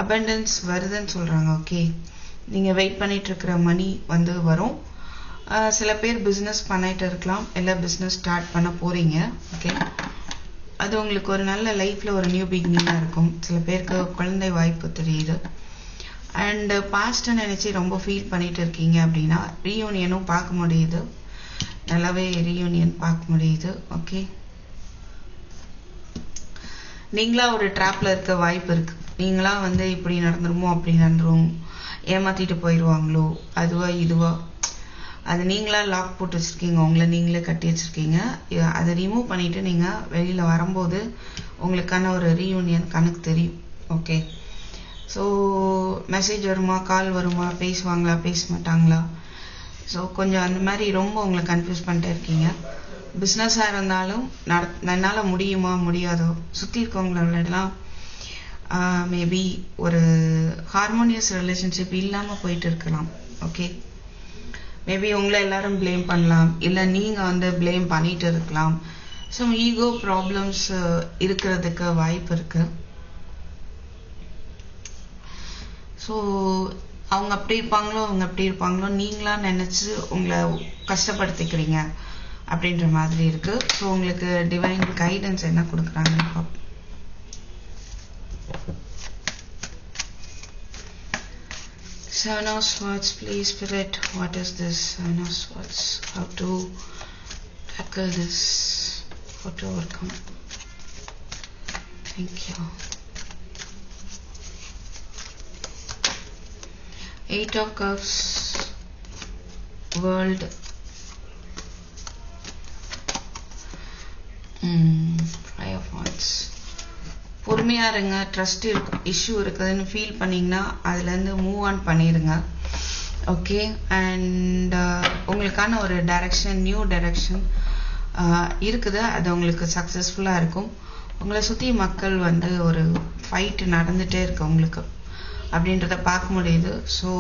அபண்டன்ஸ் வருதுன்னு சொல்கிறாங்க. ஓகே, நீங்கள் வெயிட் பண்ணிகிட்ருக்கிற மணி வந்து வரும். சில பேர் பிஸ்னஸ் பண்ணிட்டு இருக்கலாம், இல்லை பிஸ்னஸ் ஸ்டார்ட் பண்ண போகிறீங்க. ஓகே, அது உங்களுக்கு ஒரு நல்ல லைஃப்பில் ஒரு நியூ பிகினிங்காக இருக்கும். சில பேருக்கு குழந்தை வாய்ப்பு தெரியுது. அண்டு பாஸ்ட்டை நினச்சி ரொம்ப ஃபீல் பண்ணிட்டு இருக்கீங்க அப்படின்னா ரீயூனியனும் பார்க்க முடியுது, நல்லாவே ரீயூனியன் பார்க்க முடியுது. ஓகே, நீங்களா ஒரு ட்ராப்பில் இருக்க வாய்ப்பு இருக்குது. நீங்களா வந்து இப்படி நடந்துருமோ அப்படி நடந்துரும், ஏமாற்றிட்டு போயிடுவாங்களோ அதுவா இதுவா, அது நீங்களா லாக் போட்டு வச்சுருக்கீங்க, உங்களை நீங்களே கட்டி வச்சுருக்கீங்க. அதை ரிமூவ் பண்ணிவிட்டு நீங்கள் வெளியில் வரும்போது உங்களுக்கான ஒரு ரீயூனியன் கணக்கு தெரியும். ஓகே, ஸோ மெசேஜ் வருமா, கால் வருமா, பேசுவாங்களா பேச மாட்டாங்களா, ஸோ கொஞ்சம் அந்த மாதிரி ரொம்ப உங்களை கன்ஃபியூஸ் பண்ணிட்டே இருக்கீங்க. பிஸ்னஸாக இருந்தாலும் என்னால் முடியுமா முடியாதோ, சுற்றி இருக்கவங்களெல்லாம் மேபி ஒரு ஹார்மோனியஸ் ரிலேஷன்ஷிப் இல்லாமல் போயிட்டு இருக்கலாம். ஓகே, மேபி உங்களை எல்லாரும் ப்ளேம் பண்ணலாம், இல்லை நீங்கள் வந்து ப்ளேம் பண்ணிட்டு இருக்கலாம். ஸோ ஈகோ ப்ராப்ளம்ஸ் இருக்கிறதுக்கு வாய்ப்பு இருக்குது. ஸோ அவங்க அப்படி இருப்பாங்களோ அவங்க அப்படி இருப்பாங்களோ நீங்களா நினச்சி உங்களை கஷ்டப்படுத்திக்கிறீங்க அப்படின்ற மாதிரி இருக்குது. ஸோ உங்களுக்கு டிவைன் கைடன்ஸ் என்ன கொடுக்குறாங்கன்னு பார்ப்போம். Seven of Swords, please Spirit, what is this Seven of Swords? How to tackle this? How to overcome? Thank you. Eight of Cups, World, Five of Wands. பொறுமையாக இருங்க. ட்ரஸ்ட் இஷ்யூ இருக்குதுன்னு ஃபீல் பண்ணிங்கன்னா அதுலேருந்து மூவ் ஆன் பண்ணிடுங்க. ஓகே, அண்ட் உங்களுக்கான ஒரு டைரக்ஷன், நியூ டைரக்ஷன் இருக்குது, அது உங்களுக்கு சக்ஸஸ்ஃபுல்லாக இருக்கும். உங்களை சுற்றி மக்கள் வந்து ஒரு ஃபைட் நடந்துகிட்டே இருக்கு உங்களுக்கு அப்படின்றத பார்க்க முடியுது. ஸோ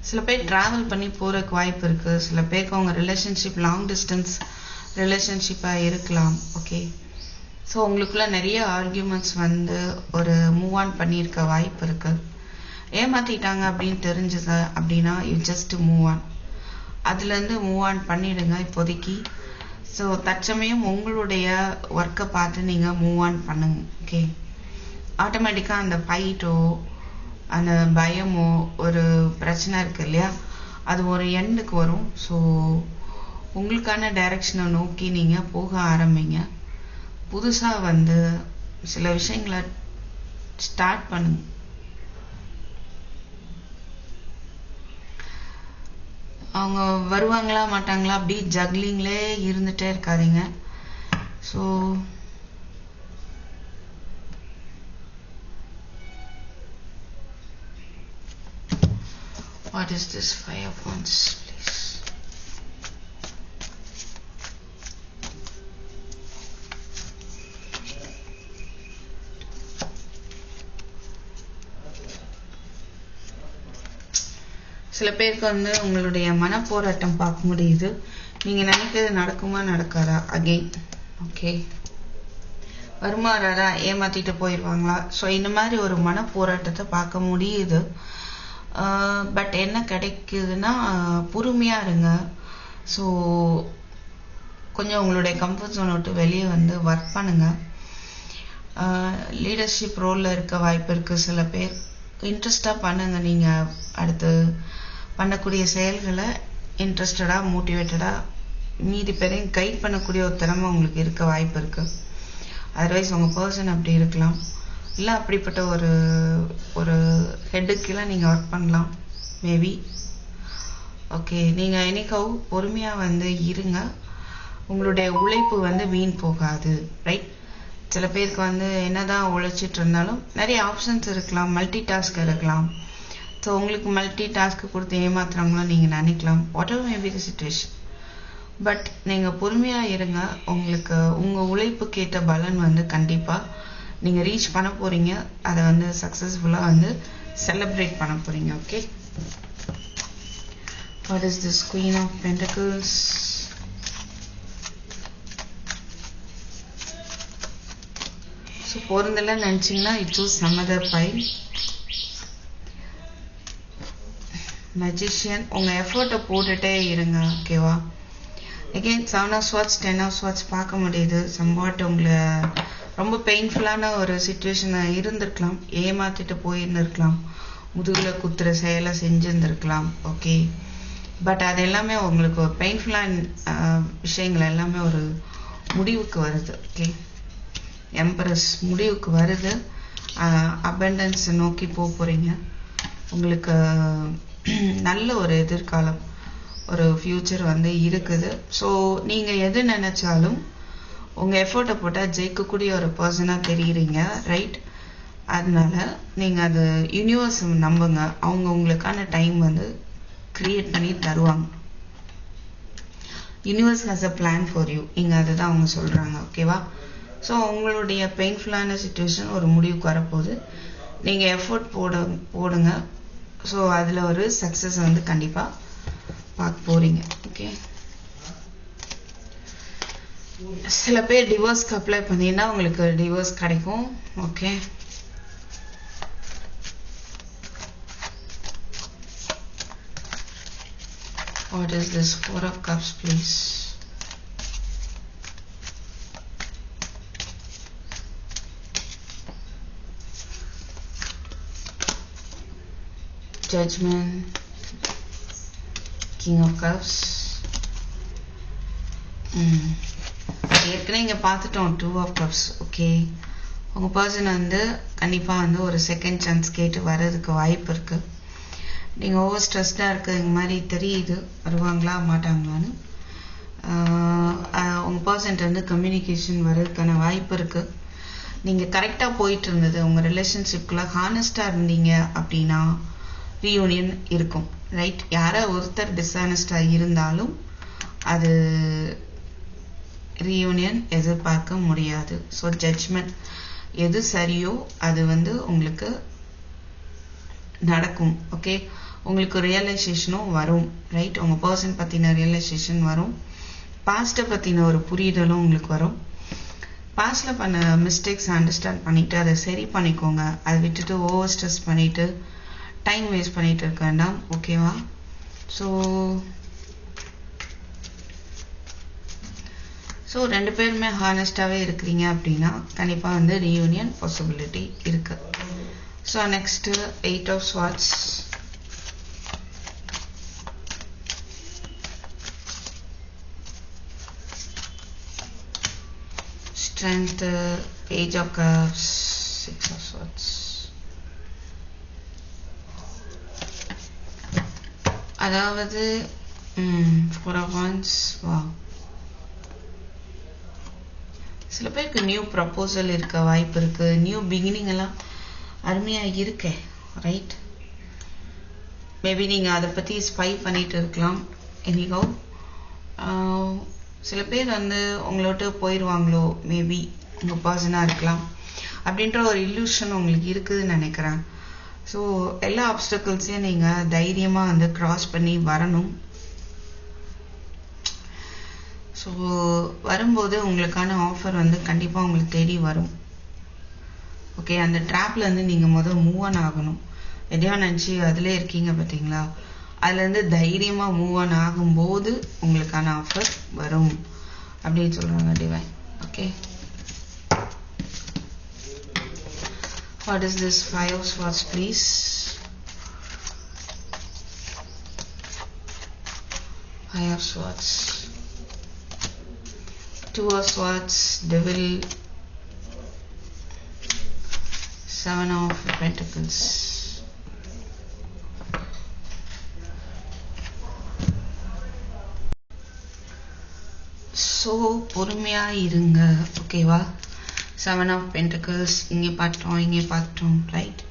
சில பேர் ட்ராவல் பண்ணி போகிறதுக்கு வாய்ப்பு இருக்குது. சில பேருக்கு அவங்க ரிலேஷன்ஷிப் லாங் டிஸ்டன்ஸ் ரிலேஷன்ஷிப்பாக இருக்கலாம். ஓகே, ஸோ உங்களுக்குள்ள நிறைய ஆர்கியூமெண்ட்ஸ் வந்து ஒரு மூவ் ஆன் பண்ணியிருக்க வாய்ப்பு இருக்குது. ஏமாற்றிட்டாங்க அப்படின்னு தெரிஞ்சது அப்படின்னா யூ ஜஸ்ட் மூவ் ஆன், அதுலேருந்து மூவ் ஆன் பண்ணிவிடுங்க இப்போதைக்கு. ஸோ தற்சமயம் உங்களுடைய ஒர்க்கை பார்த்து நீங்கள் மூவ் ஆன் பண்ணுங்க. ஓகே, ஆட்டோமேட்டிக்காக அந்த ஃபைட்டோ அந்த பயமோ ஒரு பிரச்சனை இருக்கு இல்லையா, அது ஒரு எண்டுக்கு வரும். ஸோ உங்களுக்கான டைரக்ஷனை நோக்கி நீங்கள் போக ஆரம்பிங்க. புதுசாக வந்து சில விஷயங்களை ஸ்டார்ட் பண்ணுங்க. அவங்க வருவாங்களா மாட்டாங்களா அப்படி ஜக்லிங்லே இருந்துகிட்டே இருக்காதீங்க. So what is this Five of Wands, please? சில பேருக்கு வந்து உங்களுடைய மனப்போராட்டம் பார்க்க முடியுது. நீங்கள் நினைக்கிறது நடக்குமா நடக்காதா அகெயின். ஓகே, வருமா வராதா, ஏமாற்றிட்டு போயிடுவாங்களா, ஸோ இந்த மாதிரி ஒரு மனப்போராட்டத்தை பார்க்க முடியுது. பட் என்ன கிடைக்குதுன்னா பொறுமையாக இருங்க. ஸோ கொஞ்சம் உங்களுடைய கம்ஃபர்ட் ஜோனை விட்டு வெளியே வந்து ஒர்க் பண்ணுங்கள். லீடர்ஷிப் ரோலில் இருக்க வாய்ப்பு இருக்குது. சில பேர் இன்ட்ரெஸ்டாக பண்ணுங்கள். நீங்கள் அடுத்து பண்ணக்கூடிய செயல்களை இன்ட்ரெஸ்டடாக மோட்டிவேட்டடாக மீதி பேரையும் கைட் பண்ணக்கூடிய ஒரு திறமை உங்களுக்கு இருக்க வாய்ப்பு இருக்குது. அதர்வைஸ் உங்கள் பர்சன் அப்படி இருக்கலாம், இல்லை அப்படிப்பட்ட ஒரு ஒரு ஹெட்டுக்கெல்லாம் நீங்கள் ஒர்க் பண்ணலாம் மேபி. ஓகே, நீங்கள் என்னைக்காவோ பொறுமையாக வந்து இருங்க. உங்களுடைய உழைப்பு வந்து வீண் போகாது. ரைட், சில பேருக்கு வந்து என்னதான் உழைச்சிட்டு இருந்தாலும் நிறைய ஆப்ஷன்ஸ் இருக்கலாம், மல்டி டாஸ்க் இருக்கலாம். ஸோ உங்களுக்கு மல்டி டாஸ்க் கொடுத்து ஏமாத்துறாங்களோ நீங்கள் நினைக்கலாம், what ever may be the situation. But நீங்கள் பொறுமையாக இருங்க. உங்களுக்கு உங்கள் உழைப்புக்கு ஏற்ற பலன் வந்து கண்டிப்பாக நீங்கள் ரீச் பண்ண போகிறீங்க. அதை வந்து சக்ஸஸ்ஃபுல்லாக வந்து செலிப்ரேட் பண்ண போகிறீங்க. Okay, what is this Queen of Pentacles? So பொருந்தெல்லாம் நினச்சிங்கன்னா it's some other pile. Magician, உங்கள் எஃபர்ட்டை போட்டுகிட்டே இருங்க. ஓகேவா, again 7 of Swords 10 of Swords பார்க்க முடியுது. சம்வாட் உங்களை ரொம்ப பெயின்ஃபுல்லான ஒரு சுச்சுவேஷனாக இருந்திருக்கலாம், ஏமாற்றிட்டு போயிருந்துருக்கலாம், முதுகில் குத்துற செயலை செஞ்சுருந்துருக்கலாம். ஓகே, பட் அது எல்லாமே உங்களுக்கு பெயின்ஃபுல்லான விஷயங்கள் எல்லாமே ஒரு முடிவுக்கு வருது. ஓகே, எம்பரஸ் முடிவுக்கு வருது. அபண்டன்ஸை நோக்கி போக போகிறீங்க. உங்களுக்கு நல்ல ஒரு எதிர்காலம், ஒரு ஃப்யூச்சர் வந்து இருக்குது. ஸோ நீங்கள் எது நினச்சாலும் உங்கள் எஃபோர்ட்டை போட்டால் ஜெயிக்கக்கூடிய ஒரு பர்சனாக தெரியுறீங்க, ரைட்? அதனால நீங்கள் அது யூனிவர்ஸ் நம்புங்க. அவங்க உங்களுக்கான டைம் வந்து கிரியேட் பண்ணி தருவாங்க. Universe has a plan for you, இங்கே அதுதான் அவங்க சொல்கிறாங்க. ஓகேவா, ஸோ உங்களுடைய பெயின்ஃபுல்லான சுச்சுவேஷன் ஒரு முடிவுக்கு வரப்போகுது. நீங்கள் எஃபோர்ட் போடுங்க. ஸோ அதில் ஒரு சக்ஸஸ் வந்து கண்டிப்பாக பார்க்க போகிறீங்க. ஓகே, சில பேர் டிவோர்ஸ்க்கு அப்ளை பண்ணீங்கன்னா உங்களுக்கு டிவோர்ஸ் கிடைக்கும். Okay, what is this 4 of Cups please? Judgment, King of Cups. ஏற்கனவே இங்கே பார்த்துட்டோம் 2 of Cups. ஓகே, உங்கள் பர்சன் வந்து கண்டிப்பாக வந்து ஒரு செகண்ட் சான்ஸ் கேட்டு வர்றதுக்கு வாய்ப்பு இருக்குது. நீங்கள் ஓவர் ஸ்ட்ரெஸ்டாக இருக்கிறது மாதிரி தெரியுது. வருவாங்களா மாட்டாங்களான்னு உங்கள் பர்சன்ட் வந்து கம்யூனிகேஷன் வர்றதுக்கான வாய்ப்பு இருக்குது. நீங்கள் கரெக்டாக போயிட்டு இருந்தது உங்கள் ரிலேஷன்ஷிப்குள்ளே ஹானஸ்டாக இருந்தீங்க அப்படின்னா ரீயூனியன் இருக்கும், ரைட்? யாரோ ஒருத்தர் டிஸ்ஆனஸ்டாக இருந்தாலும் அது ரீயூனியன் எதிர்பார்க்க முடியாது. ஸோ ஜட்ஜ்மெண்ட் எது சரியோ அது வந்து உங்களுக்கு நடக்கும். ஓகே, உங்களுக்கு ரியலைசேஷனும் வரும், ரைட்? உங்கள் பர்சன் பற்றின ரியலைசேஷன் வரும். பாஸ்ட்டை பற்றின ஒரு புரிதலும் உங்களுக்கு வரும். பாஸ்டில் பண்ண மிஸ்டேக்ஸ் அண்டர்ஸ்டாண்ட் பண்ணிவிட்டு அதை சரி பண்ணிக்கோங்க. அதை விட்டுட்டு ஓவர் ஸ்ட்ரெஸ் பண்ணிவிட்டு டைம் வேஸ்ட் பண்ணிட்டு இருக்க வேண்டாம். ஓகேவா, ஸோ ரெண்டு பேருமே ஹானஸ்டாகவே இருக்கிறீங்க அப்படின்னா கண்டிப்பாக வந்து ரீயூனியன் பாசிபிலிட்டி இருக்கு. So next 8 of Swords. Strength, Page of Cups, 6 of Swords. அதாவது 4 of Wands. வா, சில பேருக்கு நியூ ப்ரப்போசல் இருக்க வாய்ப்பு இருக்கு. நியூ பிகினிங் எல்லாம் அருமையாக இருக்கே, ரைட்? மேபி நீங்கள் அதை பற்றி ஸ்பை பண்ணிட்டு இருக்கலாம். எனிகோ சில பேர் வந்து உங்களை விட்டு போயிடுவாங்களோ, மேபி உங்கள் பர்சனாக இருக்கலாம் அப்படின்ற ஒரு இல்யூஷன் உங்களுக்கு இருக்குதுன்னு நினைக்கிறேன். ஸோ எல்லா ஆப்ஸ்டக்கிள்ஸையும் நீங்கள் தைரியமாக வந்து கிராஸ் பண்ணி வரணும். ஸோ வரும்போது உங்களுக்கான ஆஃபர் வந்து கண்டிப்பாக உங்களுக்கு தேடி வரும். ஓகே, அந்த ட்ராப்லேருந்து நீங்கள் மூவ் ஆன் ஆகணும். எதையோ நினச்சி அதிலே இருக்கீங்க பார்த்தீங்களா, அதுலேருந்து தைரியமாக மூவ் ஆன் ஆகும்போது உங்களுக்கான ஆஃபர் வரும் அப்படின்னு சொல்கிறாங்க divine. Okay, what is this 5 of Swords please? Five of Swords, 2 of Swords, Devil, 7 of Pentacles. So பொறுமையாக இருங்க. ஓகேவா, 7 of Pentacles இங்கே பார்த்துட்டோம், இங்கே பார்த்துட்டோம், ரைட்?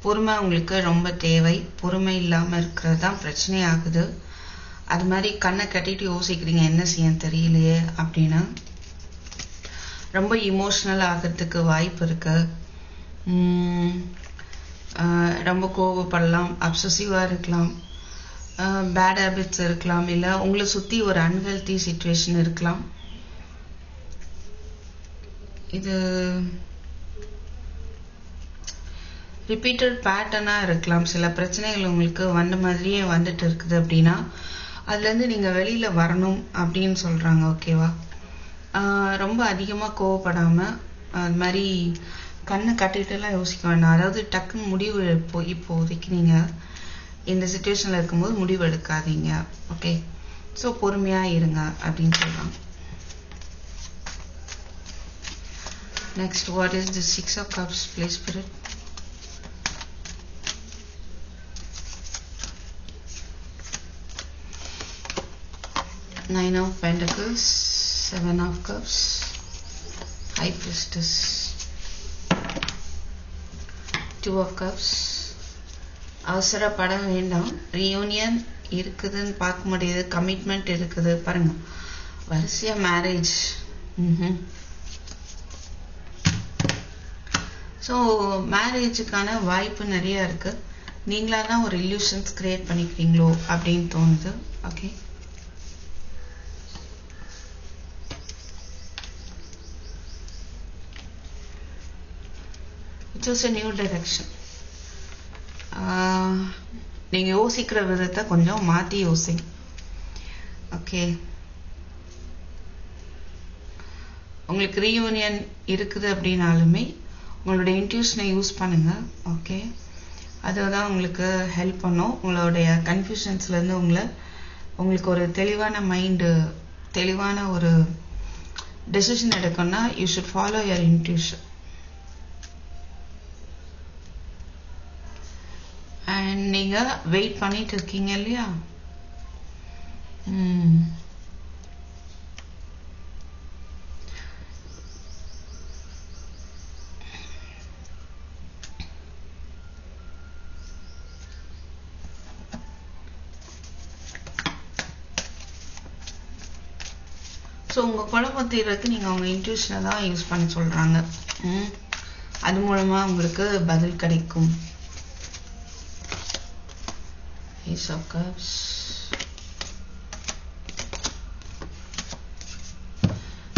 பொறுமை உங்களுக்கு ரொம்ப தேவை. பொறுமை இல்லாமல் இருக்கிறது தான் பிரச்சனை ஆகுது. அது மாதிரி கண்ணை கட்டிட்டு யோசிக்கிறீங்க என்ன செய்ய தெரியலையே அப்படின்னு. ரொம்ப இமோஷ்னல் ஆகிறதுக்கு வாய்ப்பு இருக்கு. ரொம்ப கோவப்படலாம், அப்சசிவாக இருக்கலாம், பேட் ஹேபிட்ஸ் இருக்கலாம், இல்லை உங்களை சுற்றி ஒரு அன்ஹெல்தி சிச்சுவேஷன் இருக்கலாம். இது ரிப்பீட்டட் பேட்டர்னாக இருக்கலாம். சில பிரச்சனைகள் உங்களுக்கு வந்த மாதிரியே வந்துட்டு இருக்குது அப்படின்னா அதுலேருந்து நீங்கள் வெளியில் வரணும் அப்படின்னு சொல்கிறாங்க. ஓகேவா? ரொம்ப அதிகமாக கோவப்படாமல் அது மாதிரி கண்ணை கட்டிட்டுலாம் யோசிக்க வேண்டாம். அதாவது டக்குன்னு முடிவு இப்போதைக்கு நீங்கள் இந்த சுச்சுவேஷனில் இருக்கும்போது முடிவு எடுக்காதீங்க. ஓகே, ஸோ பொறுமையாக இருங்க அப்படின்னு சொல்கிறாங்க. Next, what is the 6 of Cups, please spirit? Nine of Pentacles, 7 of Cups, High Priestess, 2 of Cups. அவசரப்பட வேண்டாம். ரீயூனியன் இருக்குதுன்னு பார்க்க முடியுது, கமிட்மெண்ட் இருக்குது பாருங்க, வரிசையா மேரேஜ். ஸோ மேரேஜுக்கான வாய்ப்பு நிறைய இருக்கு. நீங்களா தான் ஒரு இல்யூஷன்ஸ் கிரியேட் பண்ணிக்கிறீங்களோ அப்படின்னு தோணுது. Okay, choose a new direction. நீங்க யோசிக்கிற விதத்தை கொஞ்சம் மாத்தி யோசிங்க. ஓகே, உங்களுக்கு ரீயூனியன் இருக்குது அப்படின்னாலுமே உங்களுடைய இன்ட்யூஷனை யூஸ் பண்ணுங்க. ஓகே, அதுதான் உங்களுக்கு ஹெல்ப் பண்ணும். உங்களுடைய கன்ஃபியூஷன்ஸ்லேருந்து உங்களுக்கு ஒரு தெளிவான மைண்டு, தெளிவான ஒரு டெசிஷன் எடுக்கணும்னா you should follow your intuition. And நீங்கள் வெயிட் பண்ணிட்டு இருக்கீங்க இல்லையா? ஸோ உங்கள் குழப்பம் தீர்றதுக்கு நீங்கள் அவங்க இன்ட்யூஷனை தான் யூஸ் பண்ண சொல்கிறாங்க. அது மூலமாக உங்களுக்கு பதில் கிடைக்கும். Ace of Cups.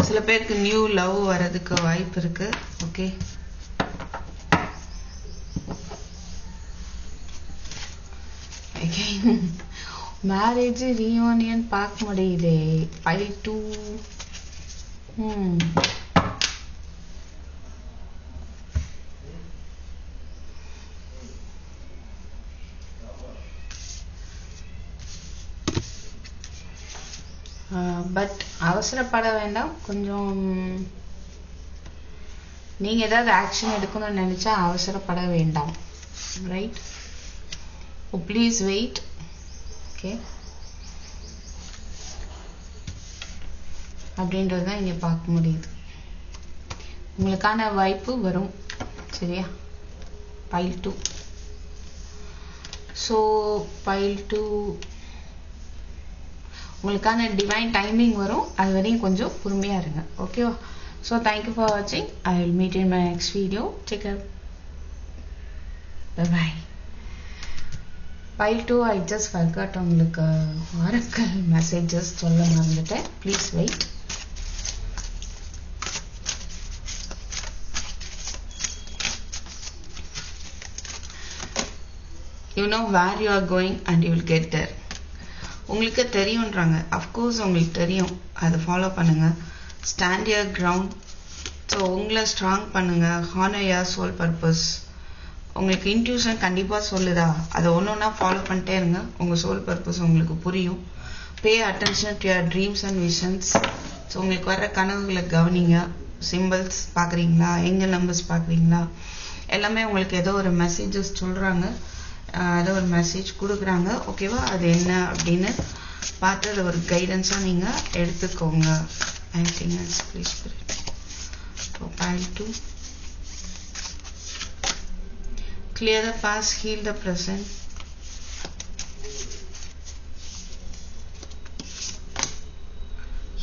சில பேருக்கு நியூ லவ் வர்றதுக்கு வாய்ப்பு இருக்கு. ஓகே, மேரேஜ் ரீயூனியன் பார்க்க முடியுதே. Pile 2. பட் அவசரப்பட வேண்டாம். கொஞ்சம் நீங்க ஏதாவது ஆக்ஷன் எடுக்கணும்னு நினைச்சா அவசரப்பட வேண்டாம். ரைட்? Please wait. ஓகே, அப்படின்றது தான் இங்கே பார்க்க முடியுது. உங்களுக்கான வாய்ப்பு வரும். சரியா? Pile 2. ஸோ Pile 2 உங்களுக்கான டிவைன் டைமிங் வரும். அது வரையும் கொஞ்சம் பொறுமையாக இருங்க. ஓகேவா? ஸோ தேங்க்யூ ஃபார் வாட்சிங். I will meet in my next video. Take care. Bye. Pile 2 I just forgot உங்களுக்கு oracle messages சொல்ல மறந்துட்டேன். Please wait. You know where you are going and you will get there. உங்களுக்கு தெரியும்ன்றாங்க. அஃப்கோர்ஸ் உங்களுக்கு தெரியும். அதை ஃபாலோ பண்ணுங்க. Stand your ground. ஸோ உங்களை ஸ்ட்ராங் பண்ணுங்க. Honour your soul purpose. உங்களுக்கு இன்ட்யூஷன் கண்டிப்பாக சொல்லுதா, அதை ஒன்று ஒன்றா ஃபாலோ பண்ணிட்டே இருங்க. உங்கள் சோல் பர்பஸ் உங்களுக்கு புரியும். Pay attention to your dreams and visions. So உங்களுக்கு வர்ற கனவுகளை கவனிங்க. சிம்பிள்ஸ் பார்க்குறீங்களா, ஏஞ்சல் நம்பர்ஸ் பார்க்குறீங்களா, எல்லாமே உங்களுக்கு ஏதோ ஒரு மெசேஜஸ் சொல்கிறாங்க, ஏதோ ஒரு மெசேஜ் கொடுக்குறாங்க. ஓகேவா? அது என்ன அப்படின்னு பார்த்து அதை ஒரு கைடன்ஸாக நீங்கள் எடுத்துக்கோங்க. anything else please spirit? So Pile 2. Clear the past, heal the present.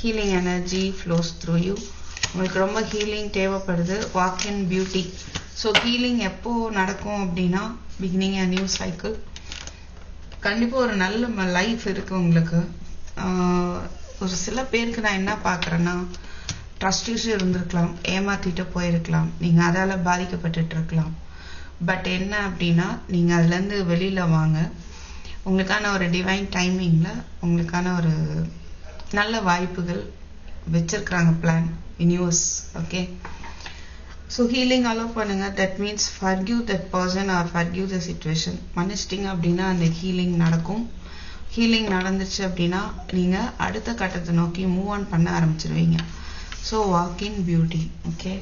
Healing energy flows through you. உங்களுக்கு ரொம்ப ஹீலிங் தேவைப்படுது. Walk in beauty. So healing எப்போ நடக்கும் அப்படின்னா பிகினிங் அ நியூ சைக்கிள். கண்டிப்பாக ஒரு நல்ல லைஃப் இருக்கு உங்களுக்கு. ஒரு சில பேருக்கு நான் என்ன பார்க்குறேன்னா, ட்ரஸ்ட் இஷ்யூ இருந்திருக்கலாம், ஏமாத்திட்டு போயிருக்கலாம், நீங்கள் அதால் பாதிக்கப்பட்டுட்டு இருக்கலாம். பட் என்ன அப்படின்னா நீங்கள் அதுலேருந்து வெளியில் வாங்க. உங்களுக்கான ஒரு டிவைன் டைமிங்கில் உங்களுக்கான ஒரு நல்ல வாய்ப்புகள் வச்சிருக்கிறாங்க, plan universe. Okay, so healing allow பண்ணுங்க. That means forgive that person or forgive the situation. மன்னிச்சிட்டிங்க அப்படின்னா அந்த ஹீலிங் நடக்கும். ஹீலிங் நடந்துச்சு அப்படின்னா நீங்கள் அடுத்த கட்டத்தை நோக்கி மூவ் ஆன் பண்ண ஆரம்பிச்சிருவீங்க. So walk in beauty. Okay,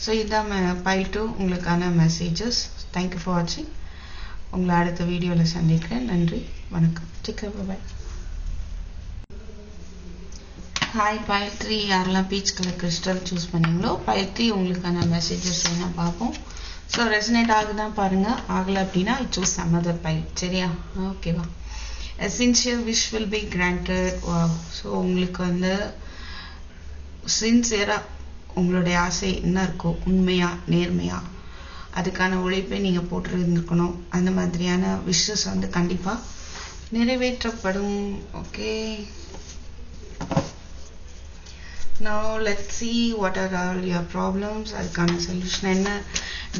so இதான் பைட்டு உங்களுக்கான மெசேஜஸ். தேங்க்யூ ஃபார் வாட்சிங். உங்களை அடுத்த வீடியோவில் சந்திக்கிறேன். நன்றி, வணக்கம். Take care, bye. Hi pile 3, யாரெல்லாம் பீச் கலர் கிறிஸ்டல் சூஸ் பண்ணீங்களோ பைல் 3 உங்களுக்கான மெசேஜஸ் என்ன பார்ப்போம். ஸோ ரெசனேட் ஆகுதான் பாருங்கள், ஆகலை அப்படின்னா ஐ சூஸ் அனதர் பைல். சரியா? ஓகேவா? Essential wish will be granted. So உங்களுக்கு வந்து சின்சியராக உங்களுடைய ஆசை என்ன இருக்கோ, உண்மையாக நேர்மையாக அதுக்கான உழைப்பை நீங்கள் போட்டுருந்துருக்கணும். அந்த மாதிரியான விஷஸ் வந்து கண்டிப்பாக நிறைவேற்றப்படும். Okay, now let's see what are all your problems. அதுக்கான சொல்யூஷன் என்ன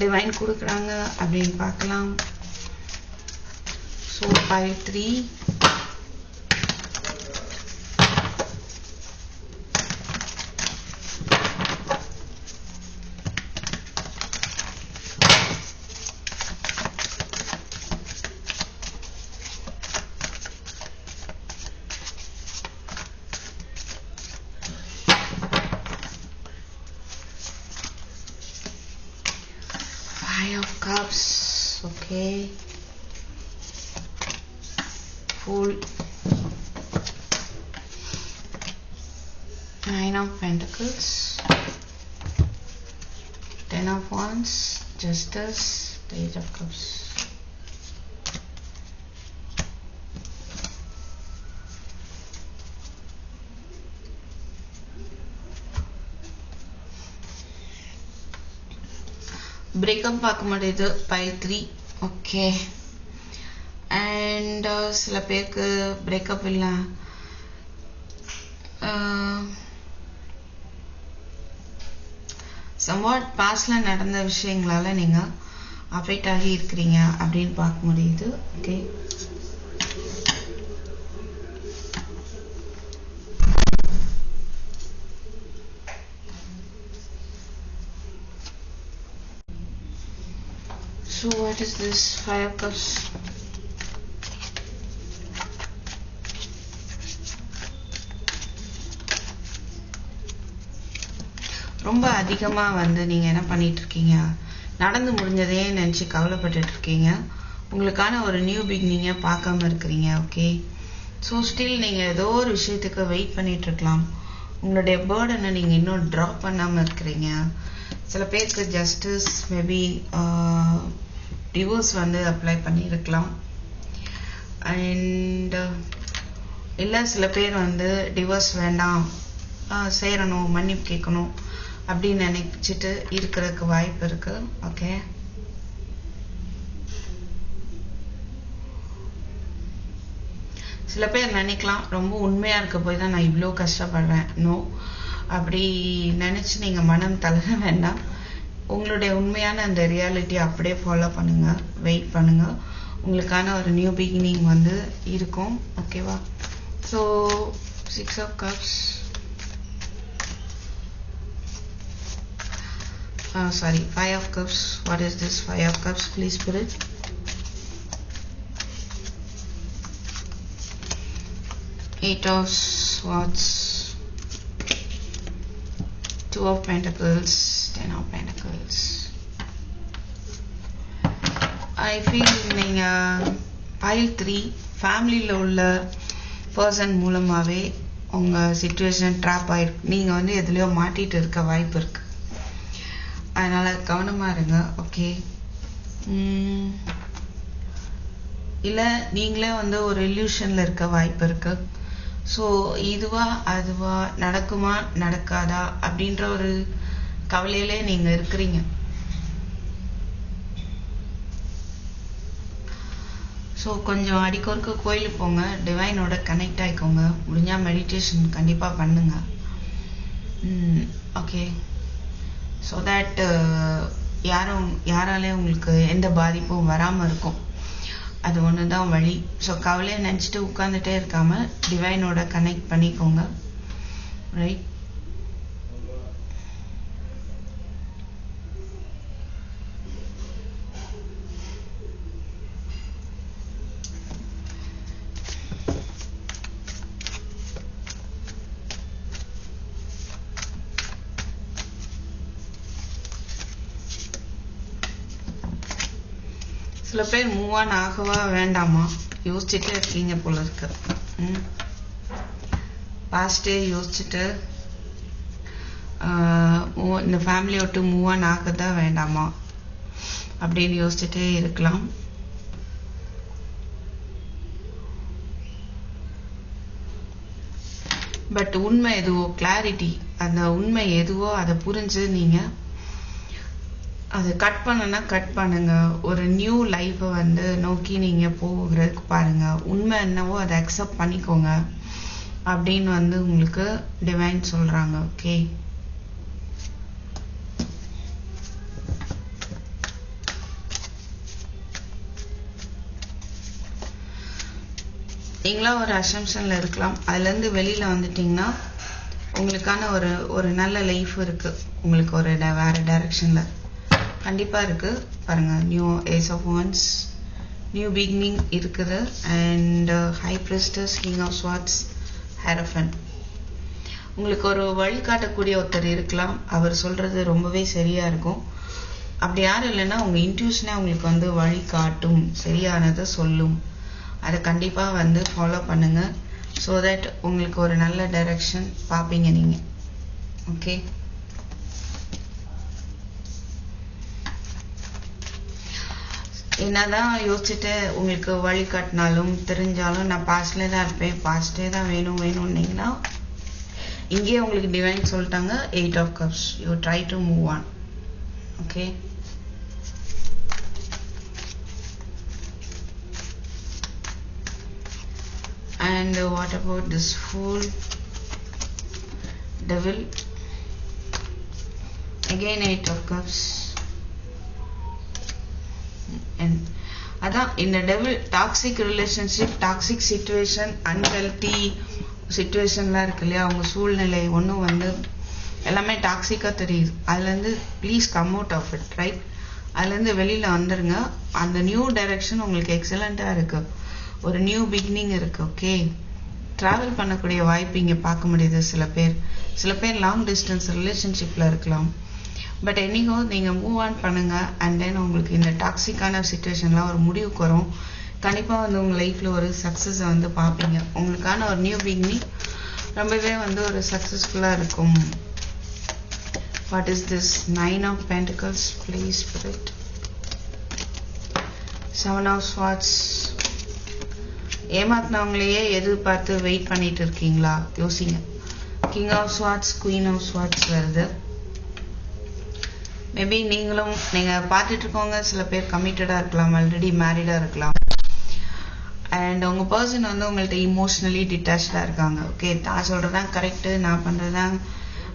டிவைன் கொடுக்குறாங்க அப்படின்னு பார்க்கலாம். So pile 3, Five of Cups. Okay, Fool, Nine of Pentacles, Ten of Wands, Justice, Page of Cups. Breakup பார்க்க முடியுது பைல் 3. ஓகே, அண்ட் சில பேருக்கு பிரேக்கப் இல்லை, சம்வாட் பாஸ்டில் நடந்த விஷயங்களால நீங்கள் அஃபெக்ட் ஆகி இருக்கிறீங்க அப்படின்னு பார்க்க முடியுது. Okay, so what is this? Five of Cups. ரொம்ப அதிகமாக வந்து நீங்கள் என்ன பண்ணிட்டு இருக்கீங்க, நடந்து முடிஞ்சதே நினச்சி கவலைப்பட்டுட்டு இருக்கீங்க. உங்களுக்கான ஒரு நியூ பிகினிங்கை பார்க்காம இருக்கிறீங்க. ஓகே, ஸோ ஸ்டில் நீங்கள் ஏதோ ஒரு விஷயத்துக்கு வெயிட் பண்ணிட்டு இருக்கலாம். உங்களுடைய பேர்டனை நீங்கள் இன்னும் ட்ராப் பண்ணாமல் இருக்கிறீங்க. சில பேருக்கு ஜஸ்டிஸ் மேபி டிவோர்ஸ் வந்து அப்ளை பண்ணியிருக்கலாம். அண்ட் இல்லை சில பேர் வந்து டிவோர்ஸ் வேண்டாம், சேரணும், மன்னிப்பு கேட்கணும் அப்படின்னு நினைச்சிட்டு இருக்கிறதுக்கு வாய்ப்பு இருக்கு. ஓகே, சில பேர் நினைக்கலாம் ரொம்ப உண்மையாக இருக்க போய் தான் நான் இவ்வளோ கஷ்டப்படுறேன். நோ, அப்படி நினச்சி நீங்கள் மனம் தளர வேண்டாம். உங்களுடைய உண்மையான அந்த ரியாலிட்டி அப்படியே ஃபாலோ பண்ணுங்க, வெயிட் பண்ணுங்க. உங்களுக்கான ஒரு நியூ பிகினிங் வந்து இருக்கும். ஓகேவா? So 6 of Cups, sorry, 5 of Cups. What is this 5 of Cups? Please put it. Eight of Swords, Two of Pentacles, Ten of Pentacles. I feel நீங்கள் pile 3 ஃபேமிலியில் உள்ள பர்சன் மூலமாகவே உங்கள் சிச்சுவேஷன் ட்ராப் ஆகிருக்கு. நீங்கள் வந்து எதுலையோ மாட்டிகிட்டு இருக்க வாய்ப்பு இருக்குது. அதனால் கவனமாக இருங்க. ஓகே, இல்ல நீங்களே வந்து ஒரு illusionல இருக்க வாய்ப்பு இருக்கு. ஸோ இதுவா அதுவா, நடக்குமா நடக்காதா அப்படின்ற ஒரு கவலையிலே நீங்க இருக்கிறீங்க. ஸோ கொஞ்சம் அடிக்கொருக்க கோயிலுக்கு போங்க, டிவைனோட கனெக்ட் ஆகிக்கோங்க, முடிஞ்சா மெடிடேஷன் கண்டிப்பா பண்ணுங்க. ஓகே, ஸோ தட் யாராலே உங்களுக்கு எந்த பாதிப்பும் வராம இருக்கும். அது ஒண்ணுதான் வழி. ஸோ கவலையை நினைச்சிட்டு உட்கார்ந்துட்டே இருக்காம டிவைனோட கனெக்ட் பண்ணிக்கோங்க. ரைட்? சில பேர் மூவ் ஆன் ஆகவா வேண்டாமா யோசிச்சுட்டு இருக்கீங்க போல இருக்கு. பாஸ்டே யோசிச்சுட்டு இந்த ஃபேமிலியை விட்டு மூவ் ஆன் ஆகதா வேண்டாமா அப்படின்னு யோசிச்சுட்டே இருக்கலாம். பட் உண்மை எதுவோ, கிளாரிட்டி, அந்த உண்மை எதுவோ அதை புரிஞ்சு நீங்க அதை கட் பண்ணனா கட் பண்ணுங்க. ஒரு நியூ லைஃபை வந்து நோக்கி நீங்க போகிறதுக்கு பாருங்க. உண்மை என்னவோ அதை அக்செப்ட் பண்ணிக்கோங்க அப்படின்னு வந்து உங்களுக்கு டிவைன் சொல்றாங்க. ஓகே, நீங்களா ஒரு அசம்ஷன்ல இருக்கலாம். அதுல இருந்து வெளியில வந்துட்டீங்கன்னா உங்களுக்கான ஒரு நல்ல லைஃப் இருக்கு. உங்களுக்கு ஒரு வேற டைரக்ஷன்ல கண்டிப்பா இருக்கு. பாருங்க, new ace of wands, new beginning இருக்குது. And high priestess, king of swords, hierophant. உங்களுக்கு ஒரு வழிகாட்டக்கூடிய ஒருத்தர் இருக்கலாம். அவர் சொல்றது ரொம்பவே சரியா இருக்கும். அப்படி யாரும் இல்லைன்னா உங்க இன்ட்யூஷனே உங்களுக்கு வந்து வழிகாட்டும், சரியானதை சொல்லும். அதை கண்டிப்பா வந்து ஃபாலோ பண்ணுங்க. ஸோ தட் உங்களுக்கு ஒரு நல்ல டைரக்ஷன் பார்ப்பீங்க நீங்க. ஓகே, என்னதான் யோசிச்சுட்டு உங்களுக்கு வழிகாட்டினாலும் தெரிஞ்சாலும் நான் பாஸ்ட்ல தான் இருப்பேன், பாஸ்டே தான் வேணும்னீங்கன்னா இங்கேயே உங்களுக்கு டிவைன் சொல்லிட்டாங்க 8 of cups. You try to move on. Okay, and what about this fool, devil? Again 8 of cups. And அதான் இந்த devil toxic relationship, toxic situation, unhealthy சிச்சுவேஷன்லாம் இருக்கு இல்லையா, அவங்க சூழ்நிலை ஒன்றும் வந்து எல்லாமே டாக்ஸிக்காக தெரியுது. அதுலேருந்து please come out of it. Right? அதுலேருந்து வெளியில் வந்துருங்க. அந்த நியூ டைரக்ஷன் உங்களுக்கு எக்ஸலண்ட்டாக இருக்கு. ஒரு நியூ பிகினிங் இருக்கு. ஓகே, ட்ராவல் பண்ணக்கூடிய வாய்ப்பு இங்கே பார்க்க முடியுது. சில பேர் லாங் டிஸ்டன்ஸ் ரிலேஷன்ஷிப்பில் இருக்கலாம். பட் எனிகோ நீங்கள் மூவ் ஆன் பண்ணுங்க. அண்ட் தென் உங்களுக்கு இந்த டாக்ஸிக்கான சிச்சுவேஷன்லாம் ஒரு முடிவுக்கு வரும். கண்டிப்பாக வந்து உங்கள் லைஃப்பில் ஒரு சக்ஸஸை வந்து பார்ப்பீங்க. உங்களுக்கான ஒரு நியூ பிகினிங் ரொம்பவே வந்து ஒரு சக்ஸஸ்ஃபுல்லாக இருக்கும். What is this? 9 of Pentacles, please spirit. 7 of Swords. ஏமாத்தினவங்களையே எதிர்பார்த்து வெயிட் பண்ணிட்டு இருக்கீங்களா? யோசிங்க. King of swords, queen of swords வருது. மேபி நீங்க பார்த்துட்டு இருக்கவங்க சில பேர் கமிட்டடா இருக்கலாம், ஆல்ரெடி மேரிடா இருக்கலாம். அண்ட் உங்க பர்சன் வந்து உங்கள்ட்ட இமோஷனலி டிட்டாச்சா இருக்காங்க. ஓகே, நான் சொல்றதுதான் கரெக்ட், நான் பண்றதுதான்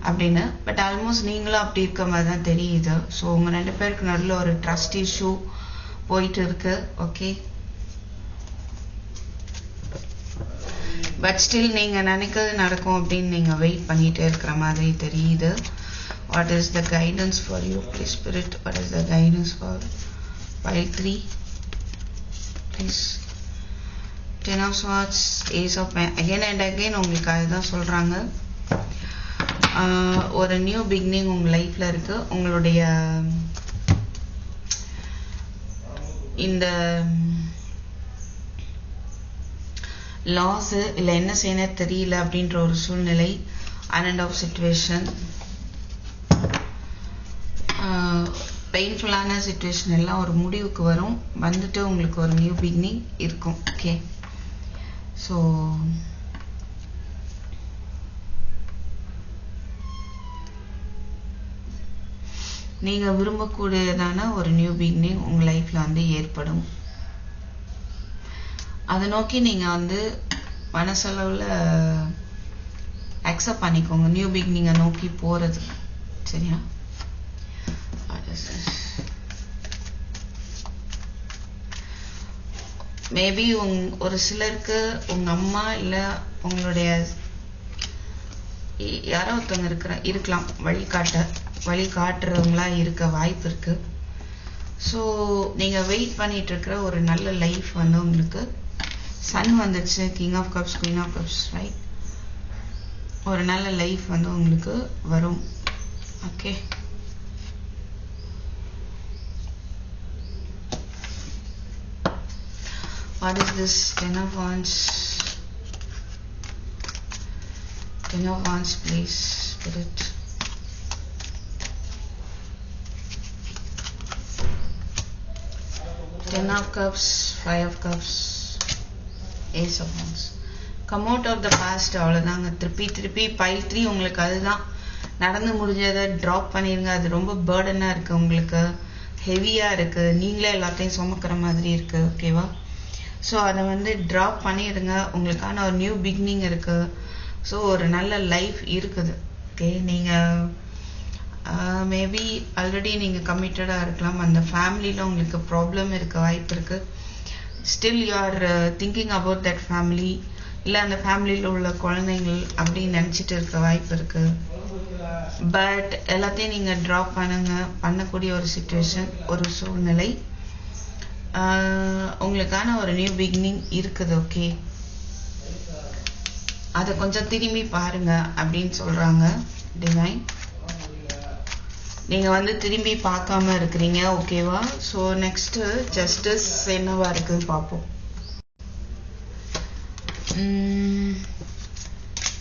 அப்படின்னு. பட் ஆல்மோஸ்ட் நீங்களும் அப்படி இருக்க மாதிரி தான் தெரியுது. ஸோ உங்க 2 பேருக்கு நடுவில் ஒரு ட்ரஸ்ட் இஷ்யூ போயிட்டு இருக்கு. ஓகே, பட் ஸ்டில் நீங்க நினைக்கிறது நடக்கும் அப்படின்னு நீங்க வெயிட் பண்ணிட்டே இருக்கிற மாதிரி தெரியுது. What is the guidance for you, please spirit? What is the guidance for pile 3, please? 10 of Swords, Ace of Pentacles. Again and again உங்களுக்கு அதுதான் சொல்றாங்க. ஒரு நியூ பிகினிங் உங்க லைஃப்ல இருக்கு. உங்களுடைய இந்த லாஸ் இல்ல என்ன செய்யணும் தெரியல அப்படின்ற ஒரு சூழ்நிலை, அண்ட் ஆஃப் சிச்சுவேஷன், பெயின்ஃபுல்லான சிச்சுவேஷன் எல்லாம் ஒரு முடிவுக்கு வரும், வந்துட்டு உங்களுக்கு ஒரு நியூ பிகினிங் இருக்கும். ஓகே, ஸோ நீங்க விரும்பக்கூடியதான ஒரு நியூ பிகினிங் உங்க லைஃப்ல வந்து ஏற்படும். அதை நோக்கி நீங்க வந்து மனசளவுல அக்செப்ட் பண்ணிக்கோங்க, நியூ பிகினிங்கை நோக்கி போறது. சரியா? மேபி ஒரு சிலருக்கு உங்க அம்மா இல்ல உங்களுடைய யாரோ ஒருத்தவங்க இருக்கலாம், வழி காட்டுறவங்களா இருக்க வாய்ப்பு இருக்கு. ஸோ நீங்க வெயிட் பண்ணிட்டு இருக்கிற ஒரு நல்ல லைஃப் வந்து உங்களுக்கு சன் வந்துடுச்சு, king of cups, queen of cups, right? ஒரு நல்ல லைஃப் வந்து உங்களுக்கு வரும். Okay, what is this? 10 of wands. 10 of wands, please, Spirit. Ten of cups, 5 of cups, Ace of wands. Come out of the past. அவ்வளோதாங்க. திருப்பி pile 3 உங்களுக்கு அதுதான் நடந்து முடிஞ்சதை ட்ராப் பண்ணிருங்க. அது ரொம்ப பேர்டனா இருக்கு, உங்களுக்கு ஹெவியா இருக்கு, நீங்களே எல்லாத்தையும் சுமக்கிற மாதிரி இருக்கு. ஓகேவா? ஸோ அதை வந்து ட்ராப் பண்ணிடுங்க. உங்களுக்கான ஒரு நியூ பிகினிங் இருக்கு. ஸோ ஒரு நல்ல லைஃப் இருக்குது. ஓகே, நீங்கள் மேபி ஆல்ரெடி நீங்கள் கமிட்டடாக இருக்கலாம், அந்த ஃபேமிலியில் உங்களுக்கு ப்ராப்ளம் இருக்க வாய்ப்பு இருக்கு. Still you are thinking about that family, இல்லை அந்த ஃபேமிலியில் உள்ள குழந்தைங்கள் அப்படின்னு நினச்சிட்டு இருக்க வாய்ப்பு இருக்கு. பட் எல்லாத்தையும் நீங்கள் ட்ராப் பண்ணக்கூடிய ஒரு சிச்சுவேஷன், ஒரு சூழ்நிலை, உங்களுக்கான ஒரு நியூ பிகினிங் இருக்குது. ஓகே, அதை கொஞ்சம் திரும்பி பாருங்க அப்படின்னு சொல்றாங்க டிவைன். நீங்க வந்து திரும்பி பார்க்காம இருக்கிறீங்க. ஓகேவா? ஸோ நெக்ஸ்ட் ஜஸ்டிஸ் என்னவா இருக்குன்னு பார்ப்போம்.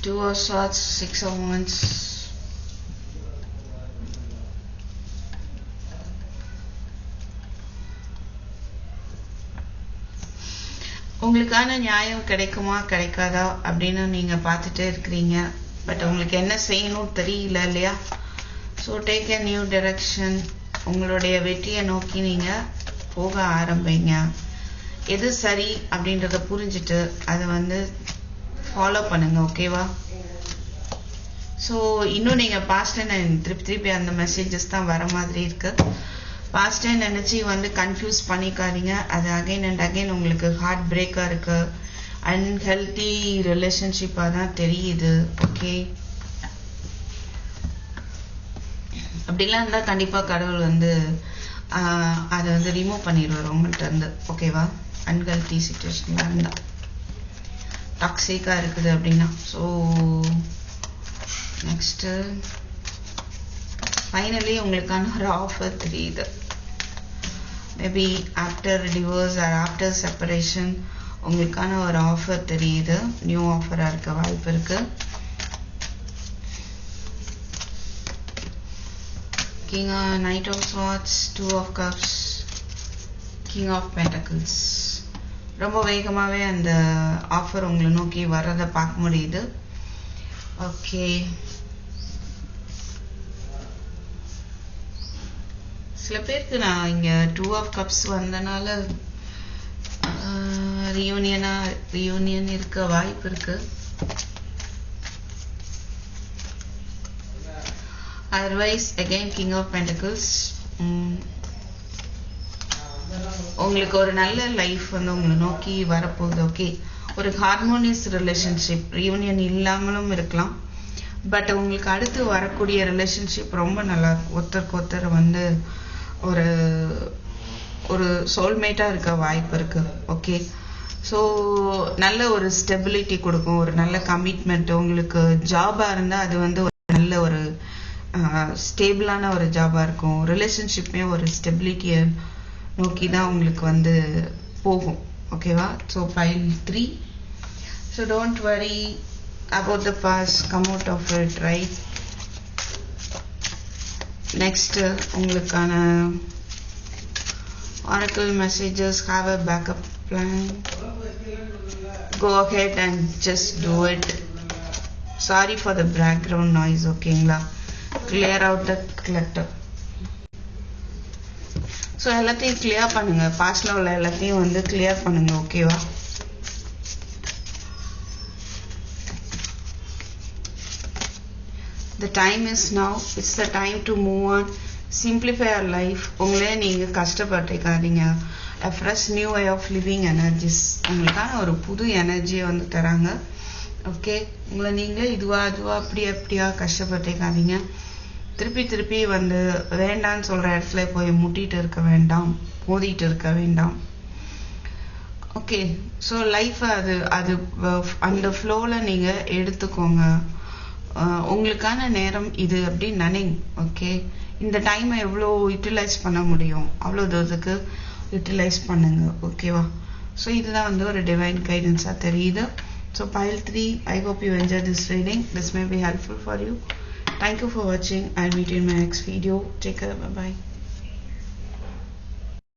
2 of swords, 6 of wands. உங்களுக்கான நியாயம் கிடைக்குமா கிடைக்காதா அப்படின்னு நீங்க பார்த்துட்டே இருக்கிறீங்க. பட் உங்களுக்கு என்ன செய்யணும் தெரியல இல்லையா? So take a new direction. உங்களுடைய வெற்றியை நோக்கி நீங்க போக ஆரம்பிங்க. எது சரி அப்படின்றத புரிஞ்சுட்டு அதை வந்து ஃபாலோ பண்ணுங்க. ஓகேவா? ஸோ இன்னும் நீங்க பாஸ்ட் திருப்பி அந்த மெசேஜஸ் தான் வர மாதிரி இருக்கு. பாஸ்ட் நினைச்சு வந்து கன்ஃபியூஸ் பண்ணிக்காதீங்க. அது அகைன் அண்ட் அகைன் உங்களுக்கு ஹார்ட் பிரேக்கா இருக்கு, அன்ஹெல்தி ரிலேஷன்ஷிப்பா தான் தெரியுது. ஓகே, அப்படிலாம் இருந்தா கண்டிப்பா கடவுள் வந்து அதை வந்து ரிமூவ் பண்ணிடுவார் உங்கள்கிட்ட இருந்து. ஓகேவா? அன்ஹெல்தி சிச்சுவேஷன்ல இருந்தா, டாக்ஸிக்கா இருக்குது அப்படின்னா. ஸோ நெக்ஸ்ட் ஃபைனலி உங்களுக்கான ஒரு ஆஃபர் தெரியுது. Maybe after divorce or after separation உங்களுக்கான ஒரு ஆஃபர் தெரியுது. நியூ ஆஃபரா இருக்க வாய்ப்பு இருக்கு. King of Knight of Swords, 2 of Cups, King of Pentacles. ரொம்ப வேகமாவே அந்த ஆஃபர் உங்களை நோக்கி வர்றதை பார்க்க முடியுது. ஓகே, சில பேருக்கு நான் இங்க 2 of Cups வந்தனால ரியூனியன் இருக்க வாய்ப்பு இருக்கு. Otherwise again King of Pentacles. உங்களுக்கு ஒரு நல்ல லைஃப் வந்து உங்களை நோக்கி வரப்போகுது. ஓகே, ஒரு ஹார்மோனியஸ் ரிலேஷன்ஷிப், ரியூனியன் இல்லாமலும் இருக்கலாம். பட் உங்களுக்கு அடுத்து வரக்கூடிய ரிலேஷன்ஷிப் ரொம்ப நல்லா இருக்கும். ஒருத்தருக்கு ஒருத்தர் வந்து ஒரு ஒரு சோல்மேட்டா இருக்க வாய்ப்பு இருக்கு. ஓகே, ஸோ நல்ல ஒரு ஸ்டெபிலிட்டி கொடுக்கும், ஒரு நல்ல கமிட்மெண்ட். உங்களுக்கு ஜாபா இருந்தா அது வந்து ஒரு நல்ல ஒரு ஸ்டேபிளான ஒரு ஜாபா இருக்கும். ரிலேஷன்ஷிப்மே ஒரு ஸ்டெபிலிட்டியை நோக்கி தான் உங்களுக்கு வந்து போகும். ஓகேவா? So pile 3. So don't worry about the past, come out of it, right? next உங்களுக்கான oracle messages. Have a backup plan. Go ahead and just do it. Sorry for the background noise. ஓகேங்களா? clear out the clutter. so எல்லாத்தையும் clear பண்ணுங்க. பாஸ்ட்ல உள்ள எல்லாத்தையும் வந்து clear பண்ணுங்க. ஓகேவா? The time is now. It's the time to move on. Simplify your life. உங்களே நீங்க கஷ்டப்பட்டுக்காதீங்க. A fresh new way of living energies. உங்களுக்கான ஒரு புது எனர்ஜியை வந்து தராங்க. ஓகே, உங்களை நீங்களே இதுவா அப்படியா கஷ்டப்பட்டுக்காதீங்க. திருப்பி வந்து வேண்டான்னு சொல்ற இடத்துல போய் முட்டிட்டு இருக்க வேண்டாம், மோதிட்டு இருக்க வேண்டாம். ஓகே, ஸோ லைஃப் அது அந்த ஃப்ளோல நீங்க எடுத்துக்கோங்க. உங்களுக்கான நேரம் இது அப்படி நினைங்க. ஓகே, இந்த டைமை எவ்வளோ யூட்டிலைஸ் பண்ண முடியும் அவ்வளோ தூரத்துக்கு யூட்டிலைஸ் பண்ணுங்க. ஓகேவா? ஸோ இதுதான் வந்து ஒரு டிவைன் கைடன்ஸாக தெரியுது. So pile 3, I hope you enjoyed this reading. This may be helpful for you. Thank you for watching. I'll meet you in my next video. Take care. Bye bye.